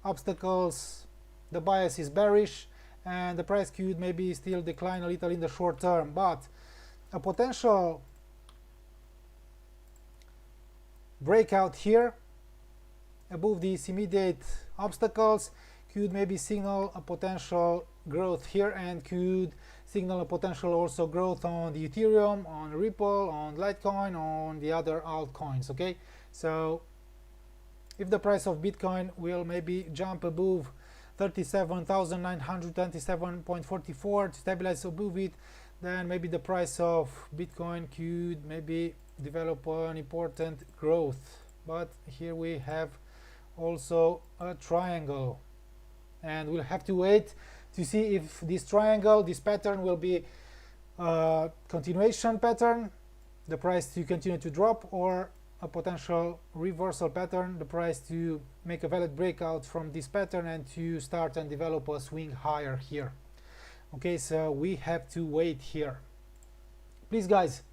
obstacles, the bias is bearish and the price could maybe still decline a little in the short term, but a potential breakout here above these immediate obstacles could maybe signal a potential growth here and could signal a potential also growth on the Ethereum, on Ripple, on Litecoin, on the other altcoins. Okay, so if the price of Bitcoin will maybe jump above 37,927.44 to stabilize above it, then maybe the price of Bitcoin could maybe develop an important growth. But here we have also a triangle and we'll have to wait to see if this triangle, this pattern will be a continuation pattern, the price to continue to drop, or a potential reversal pattern, the price to make a valid breakout from this pattern and to start and develop a swing higher here. Okay, so we have to wait here. Please guys,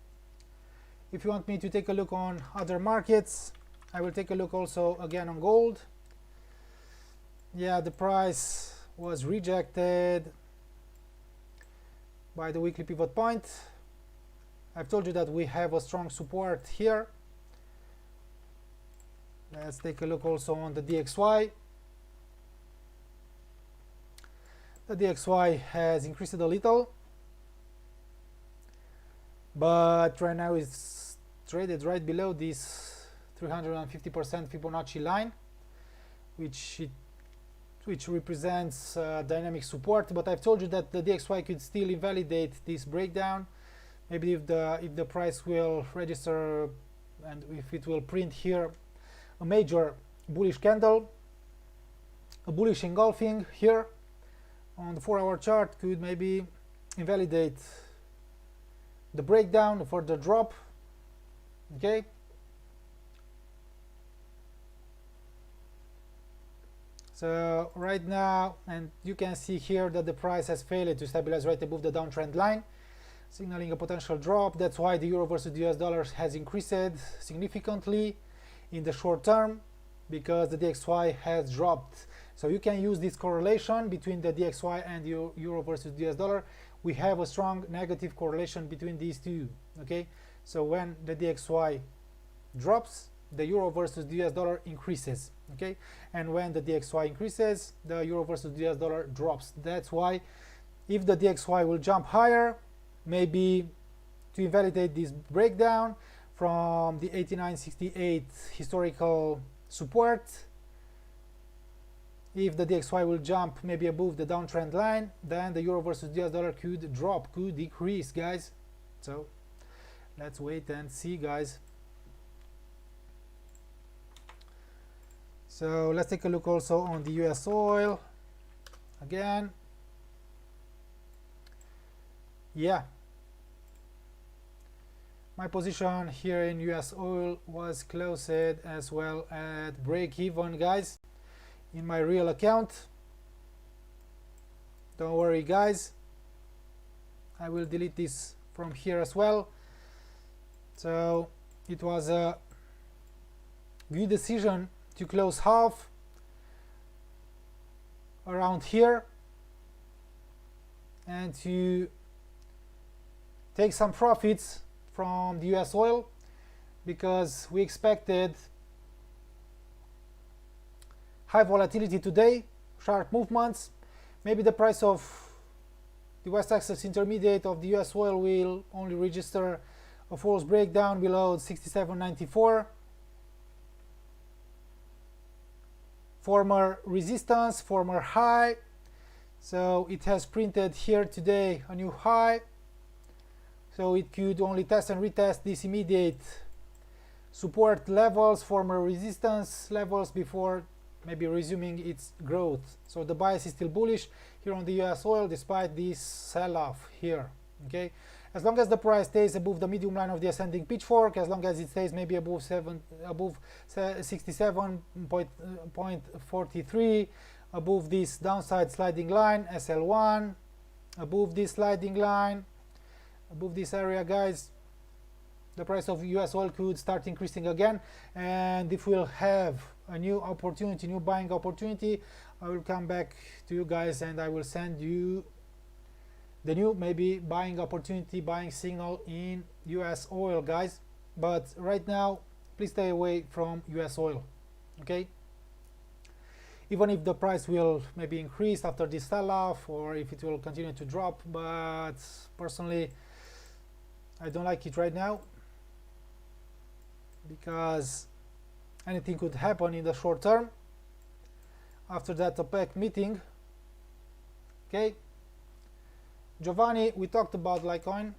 if you want me to take a look on other markets, I will take a look also again on gold. Yeah, the price was rejected by the weekly pivot point. I've told you that we have a strong support here. Let's take a look also on the DXY. The DXY has increased a little, but right now it's traded right below this 350% Fibonacci line, which represents dynamic support. But I've told you that the DXY could still invalidate this breakdown. Maybe if the price will register and if it will print here a major bullish candle, a bullish engulfing here on the 4-hour chart could maybe invalidate the breakdown for the drop. Okay, so right now, and you can see here that the price has failed to stabilize right above the downtrend line, signaling a potential drop. That's why the euro versus the US dollar has increased significantly in the short term, because the DXY has dropped. So you can use this correlation between the DXY and the euro versus the US dollar. We have a strong negative correlation between these two. Okay, so when the DXY drops, the euro versus the US dollar increases. Okay, and when the DXY increases, the euro versus the US dollar drops. That's why if the DXY will jump higher, maybe to invalidate this breakdown from the 89.68 historical support, if the DXY will jump maybe above the downtrend line, then the euro versus the US dollar could drop, could decrease, guys. So let's wait and see, guys. So let's take a look also on the US oil again. Yeah, my position here in US oil was closed as well at break even, guys, in my real account. Don't worry, guys, I will delete this from here as well. So it was a good decision to close half around here and to take some profits from the US oil, because we expected high volatility today, sharp movements. Maybe the price of the West Texas Intermediate of the US oil will only register a false breakdown below 67.94. Former resistance, former high. So it has printed here today a new high. So it could only test and retest these immediate support levels, former resistance levels, before maybe resuming its growth. So the bias is still bullish here on the US oil despite this sell-off here. Okay, as long as the price stays above the medium line of the ascending pitchfork, as long as it stays maybe above 67.43, above this downside sliding line SL1, above this sliding line, above this area, guys, the price of US oil could start increasing again. And if we'll have a new opportunity, new buying opportunity, I will come back to you guys and I will send you the new maybe buying opportunity, buying signal in US oil, guys. But right now, please stay away from US oil. Okay, even if the price will maybe increase after this sell-off, or if it will continue to drop, but personally I don't like it right now, because anything could happen in the short term after that OPEC meeting. Okay, Giovanni, we talked about Litecoin.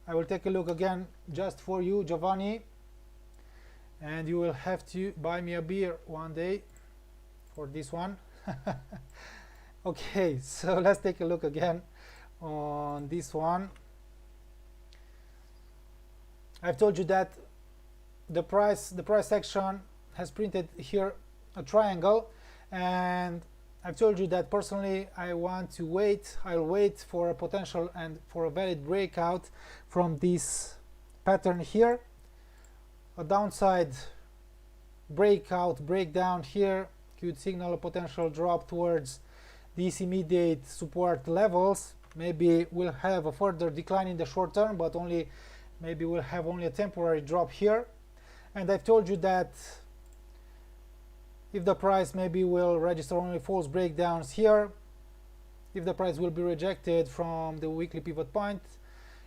I will take a look again just for you, Giovanni, and you will have to buy me a beer one day for this one. Okay, so let's take a look again on this one. I've told you that the price action has printed here a triangle, and I've told you that personally I want to wait. I'll wait for a potential and for a valid breakout from this pattern here. A downside breakdown here could signal a potential drop towards these immediate support levels. Maybe we'll have a further decline in the short term, but maybe we'll have only a temporary drop here. And I've told you that if the price maybe will register only false breakdowns here, if the price will be rejected from the weekly pivot point,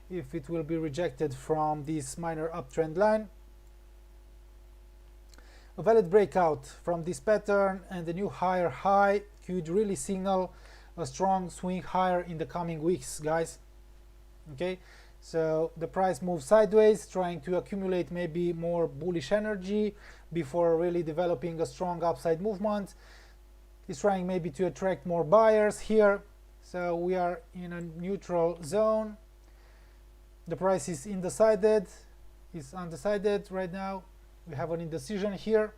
if it will be rejected from this minor uptrend line, a valid breakout from this pattern and the new higher high could really signal a strong swing higher in the coming weeks, guys. Okay, so the price moves sideways, trying to accumulate maybe more bullish energy before really developing a strong upside movement. It's trying maybe to attract more buyers here. So we are in a neutral zone. The price is undecided right now. We have an indecision here.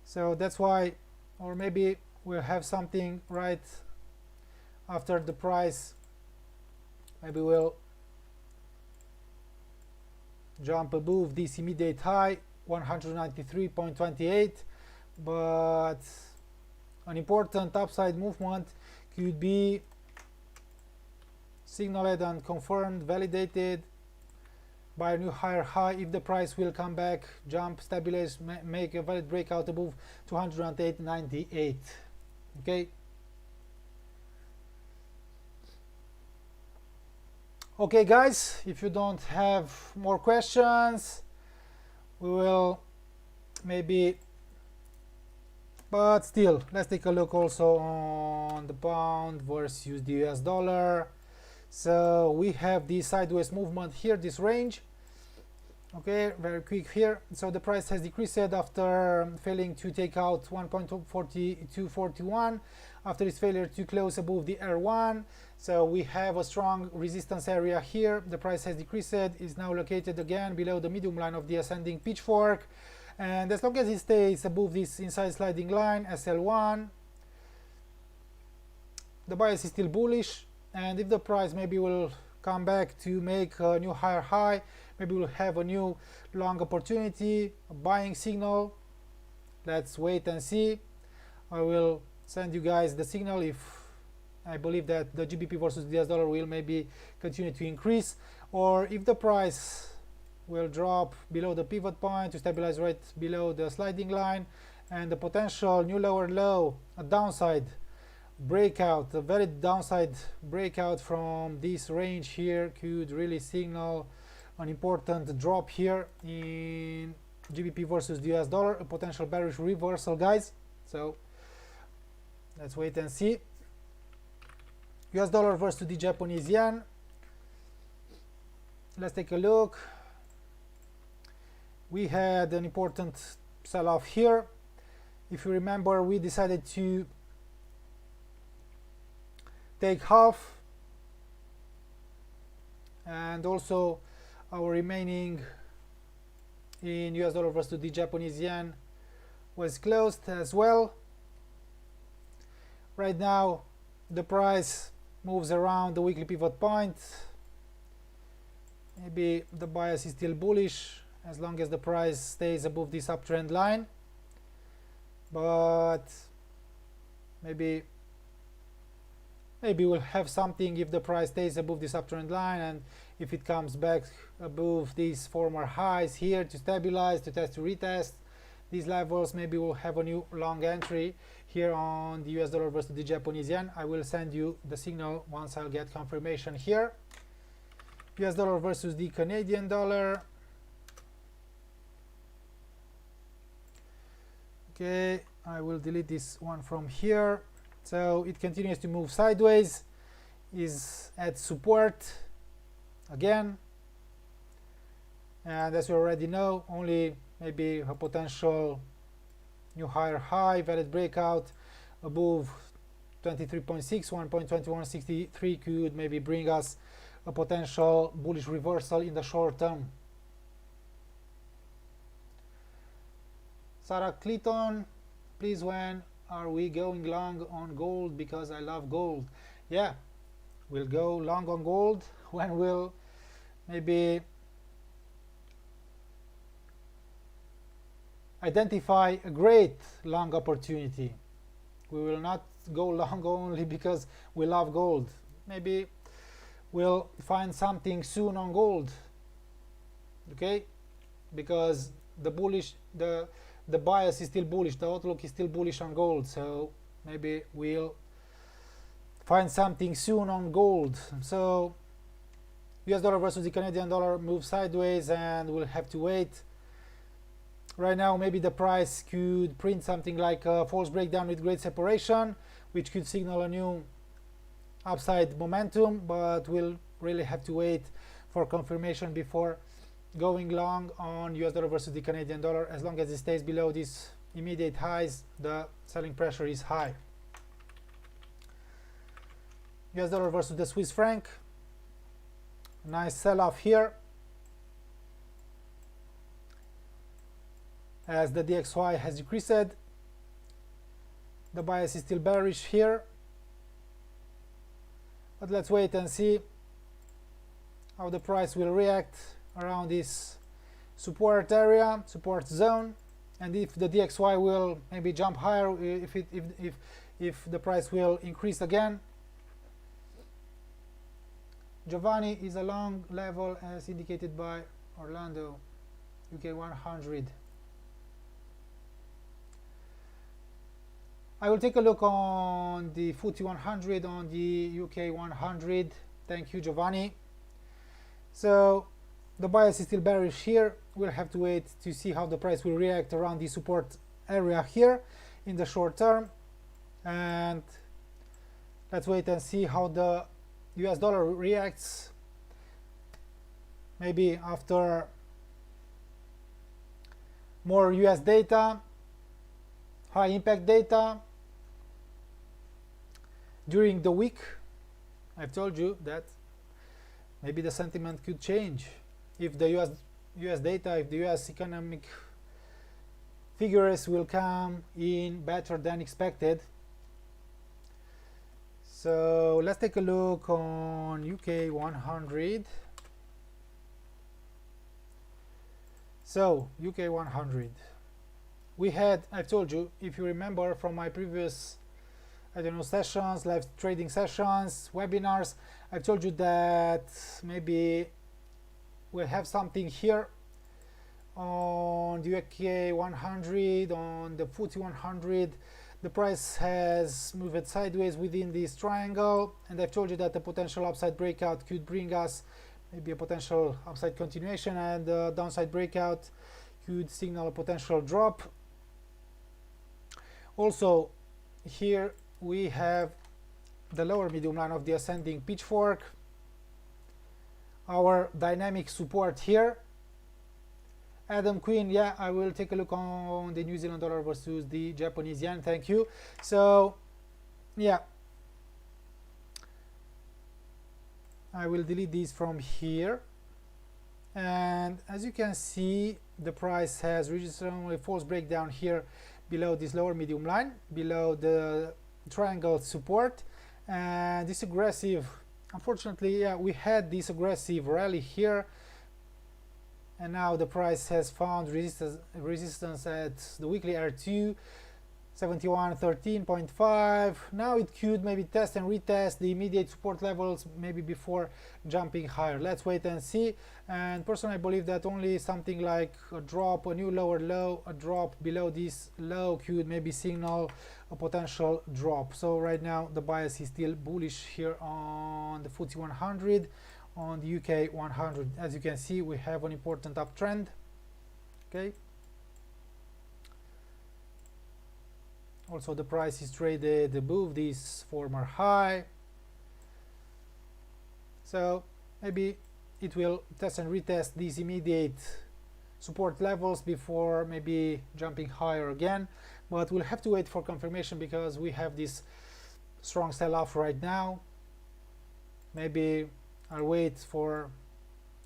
So that's why, or maybe we'll have something right after the price. Maybe we'll jump above this immediate high 193.28, but an important upside movement could be signaled and confirmed, validated by a new higher high if the price will come back, jump, stabilize, make a valid breakout above 208.98. Okay. Okay, guys, if you don't have more questions, we will maybe, but still, let's take a look also on the pound versus the US dollar. So we have this sideways movement here, this range. Okay, very quick here. So the price has decreased after failing to take out 1.4241, after its failure to close above the R1. So we have a strong resistance area here. The price has decreased, is now located again below the medium line of the ascending pitchfork, and as long as it stays above this inside sliding line SL1, the bias is still bullish. And if the price maybe will come back to make a new higher high, maybe we'll have a new long opportunity, a buying signal. let's wait and see. I will send you guys the signal if I believe that the GBP versus the US dollar will maybe continue to increase, or if the price will drop below the pivot point to stabilize right below the sliding line, and the potential new lower low, a downside breakout, a very downside breakout from this range here could really signal an important drop here in GBP versus the US dollar, a potential bearish reversal, guys. So let's wait and see. US dollar versus the Japanese yen. Let's take a look. We had an important sell-off here. If you remember, we decided to take half, and also our remaining in US dollar versus the Japanese yen was closed as well. Right now the price moves around the weekly pivot point. Maybe the bias is still bullish as long as the price stays above this uptrend line, but maybe we'll have something if the price stays above this uptrend line, and if it comes back above these former highs here to stabilize, to test, to retest these levels, maybe we'll have a new long entry here on the US dollar versus the Japanese yen. I will send you the signal once I'll get confirmation here. US dollar versus the Canadian dollar. Okay, I will delete this one from here. So it continues to move sideways, is at support again, and as you already know, only maybe a potential new higher high, valid breakout above 23.6, 1.2163 could maybe bring us a potential bullish reversal in the short term. Sarah Clayton, please, when are we going long on gold? Because I love gold. Yeah, we'll go long on gold when we'll maybe identify a great long opportunity. We will not go long only because we love gold. Maybe we'll find something soon on gold, okay, because the bias is still bullish, the outlook is still bullish on gold, so maybe we'll find something soon on gold. So US dollar versus the Canadian dollar moves sideways, and we'll have to wait. Right now maybe the price could print something like a false breakdown with great separation, which could signal a new upside momentum, but we'll really have to wait for confirmation before going long on US dollar versus the Canadian dollar. As long as it stays below these immediate highs, the selling pressure is high. US dollar versus the Swiss franc. Nice sell-off here as the DXY has decreased. The bias is still bearish here, but let's wait and see how the price will react around this support area, support zone, and if the DXY will maybe jump higher, if the price will increase again. Giovanni is a long level as indicated by Orlando, UK 100. I will take a look on the FTSE 100 on the UK 100. Thank you, Giovanni. So the bias is still bearish here. We'll have to wait to see how the price will react around the support area here in the short term, and let's wait and see how the US dollar reacts. Maybe after more US data, high impact data during the week. I've told you that maybe the sentiment could change if the US data, if the US economic figures will come in better than expected. So let's take a look on UK 100. So UK 100, we had, I've told you, if you remember from my previous, I don't know, sessions, live trading sessions, webinars, I've told you that maybe we'll have something here on the UK 100, on the FTSE 100. The price has moved sideways within this triangle, and I've told you that the potential upside breakout could bring us maybe a potential upside continuation, and the downside breakout could signal a potential drop. Also, here we have the lower medium line of the ascending pitchfork, our dynamic support here. Adam Queen, yeah, I will take a look on the New Zealand dollar versus the Japanese yen. Thank you. So, yeah, I will delete these from here. And as you can see, the price has registered only a false breakdown here below this lower medium line, below the triangle support. And this aggressive, unfortunately, yeah, we had this aggressive rally here, and now the price has found resistance at the weekly R2 71.13.5. Now it could maybe test and retest the immediate support levels maybe before jumping higher. Let's wait and see. And personally, I believe that only something like a drop, a new lower low, a drop below this low could maybe signal a potential drop. So right now the bias is still bullish here on the FTSE 100, on the UK 100. As you can see, we have an important uptrend. Okay. Also, the price is traded above this former high, so maybe it will test and retest these immediate support levels before maybe jumping higher again, but we'll have to wait for confirmation because we have this strong sell-off right now. Maybe I'll wait for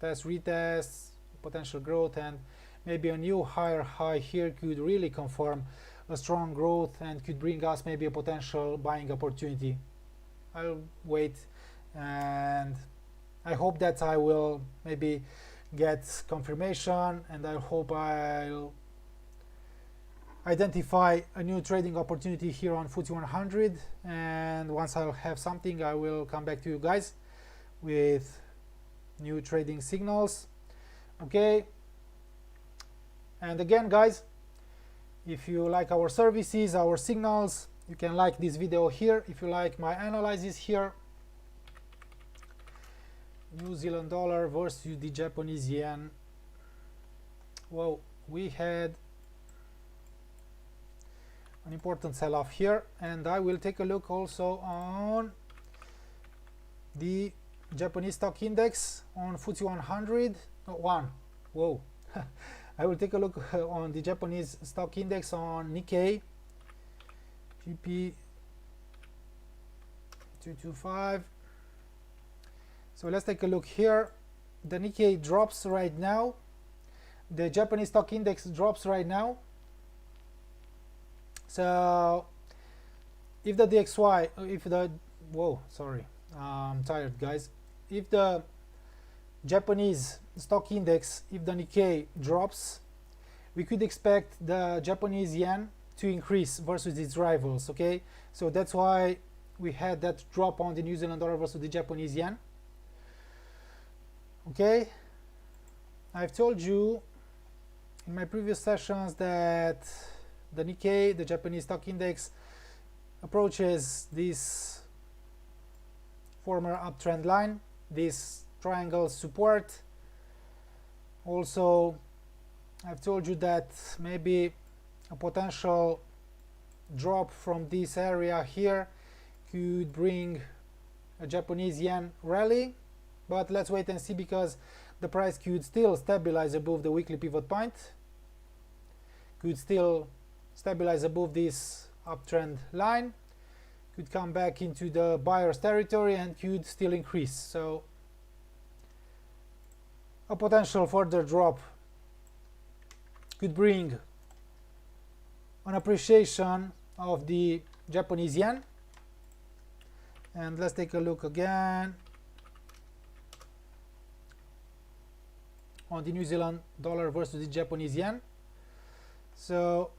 test, retest, potential growth, and maybe a new higher high here could really confirm a strong growth and could bring us maybe a potential buying opportunity. I'll wait, and I hope that I will maybe get confirmation, and I hope I'll identify a new trading opportunity here on FTSE 100, and once I'll have something, I will come back to you guys with new trading signals. Okay, and again, guys, if you like our services, our signals, you can like this video here. If you like my analysis here, New Zealand dollar versus the Japanese yen. Well, we had an important sell-off here, and I will take a look also on the Japanese stock index on FTSE 100. Whoa. I will take a look on the Japanese stock index on Nikkei GP 225. So let's take a look here. The Nikkei drops right now. The Japanese stock index drops right now. So if the DXY, if the, whoa, sorry, I'm tired, guys. If the Japanese stock index, if the Nikkei drops, we could expect the Japanese yen to increase versus its rivals. Okay, so that's why we had that drop on the New Zealand dollar versus the Japanese yen. Okay, I've told you in my previous sessions that the Nikkei, the Japanese stock index, approaches this former uptrend line, this triangle support. Also, I've told you that maybe a potential drop from this area here could bring a Japanese yen rally, but let's wait and see, because the price could still stabilize above the weekly pivot point, could still stabilize above this uptrend line, could come back into the buyer's territory, and could still increase. So a potential further drop could bring an appreciation of the Japanese yen. And let's take a look again on the New Zealand dollar versus the Japanese yen. So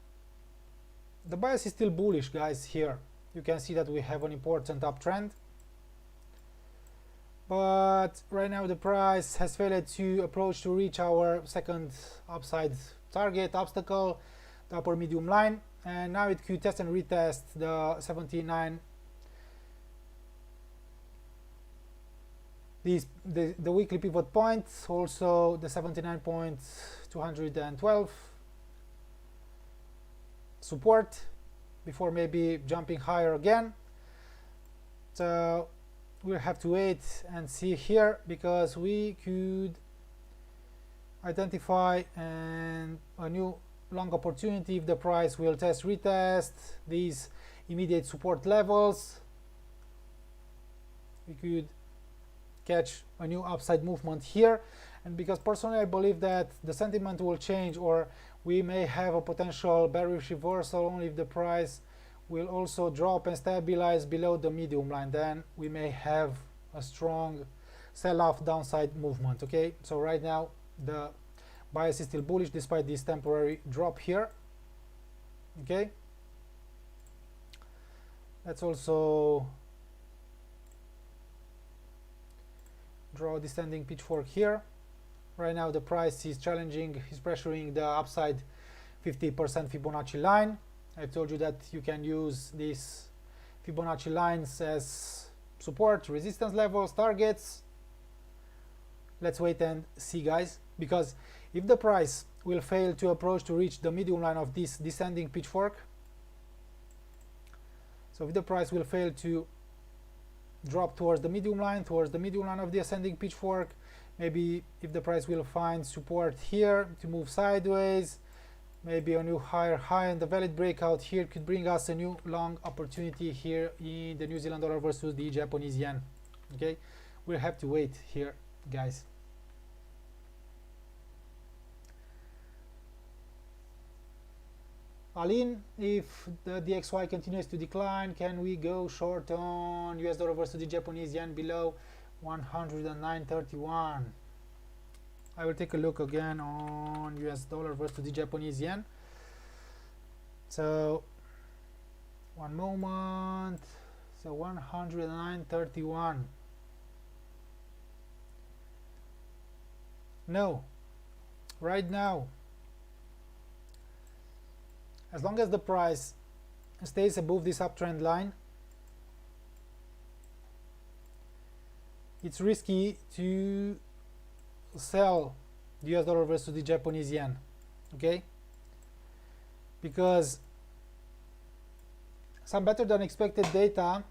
the bias is still bullish, guys. Here you can see that we have an important uptrend, but right now the price has failed to approach to reach our second upside target obstacle, the upper medium line, and now it could test and retest the 79, the weekly pivot point, also the 79.212 support before maybe jumping higher again. So we'll have to wait and see here, because we could identify a new long opportunity if the price will retest these immediate support levels. We could catch a new upside movement here, and because personally I believe that the sentiment will change, or we may have a potential bearish reversal only if the price will also drop and stabilize below the medium line. Then we may have a strong sell-off downside movement. Okay, so right now the bias is still bullish despite this temporary drop here. Okay, let's also draw a descending pitchfork here. Right now the price is challenging, is pressuring the upside 50% Fibonacci line. I told you that you can use these Fibonacci lines as support, resistance levels, targets. Let's wait and see, guys, because if the price will fail to approach to reach the medium line of this descending pitchfork, so if the price will fail to drop towards the medium line of the ascending pitchfork, maybe if the price will find support here to move sideways, maybe a new higher high and the valid breakout here could bring us a new long opportunity here in the New Zealand dollar versus the Japanese yen. Okay, we'll have to wait here, guys. Aline, if the DXY continues to decline, can we go short on US dollar versus the Japanese yen below 109.31? I will take a look again on US dollar versus the Japanese yen. So one moment. So 109.31. No, right now, as long as the price stays above this uptrend line, it's risky to sell the US dollar versus the Japanese yen. Okay, because some better than expected data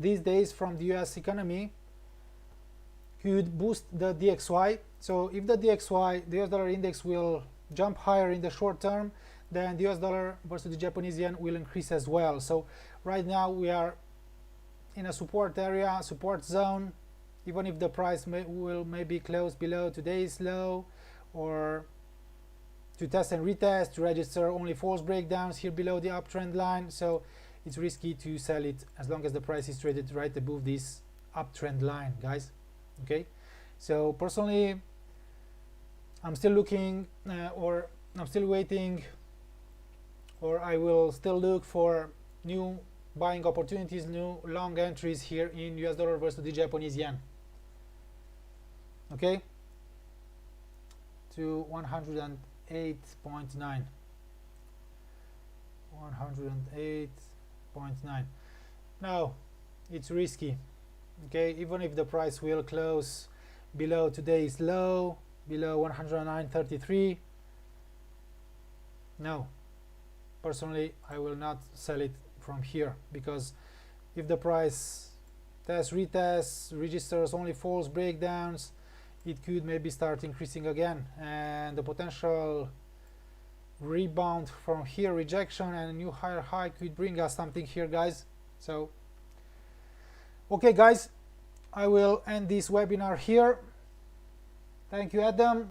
these days from the US economy could boost the DXY. So if the DXY, the US dollar index, will jump higher in the short term, then the US dollar versus the Japanese yen will increase as well. So right now we are in a support area, support zone. Even if the price will maybe close below today's low, or to test and retest, to register only false breakdowns here below the uptrend line. So it's risky to sell it as long as the price is traded right above this uptrend line, guys. Okay, so personally I'm still looking or I'm still waiting, or I will still look for new buying opportunities, new long entries here in US dollar versus the Japanese yen. Okay, to 108.9. 108.9. Now it's risky. Okay, even if the price will close below today's low, below 109.33, no, personally I will not sell it from here, because if the price tests, retests, registers only false breakdowns, it could maybe start increasing again, and the potential rebound from here, rejection and a new higher high, could bring us something here, guys. So okay, guys, I will end this webinar here. Thank you, Adam.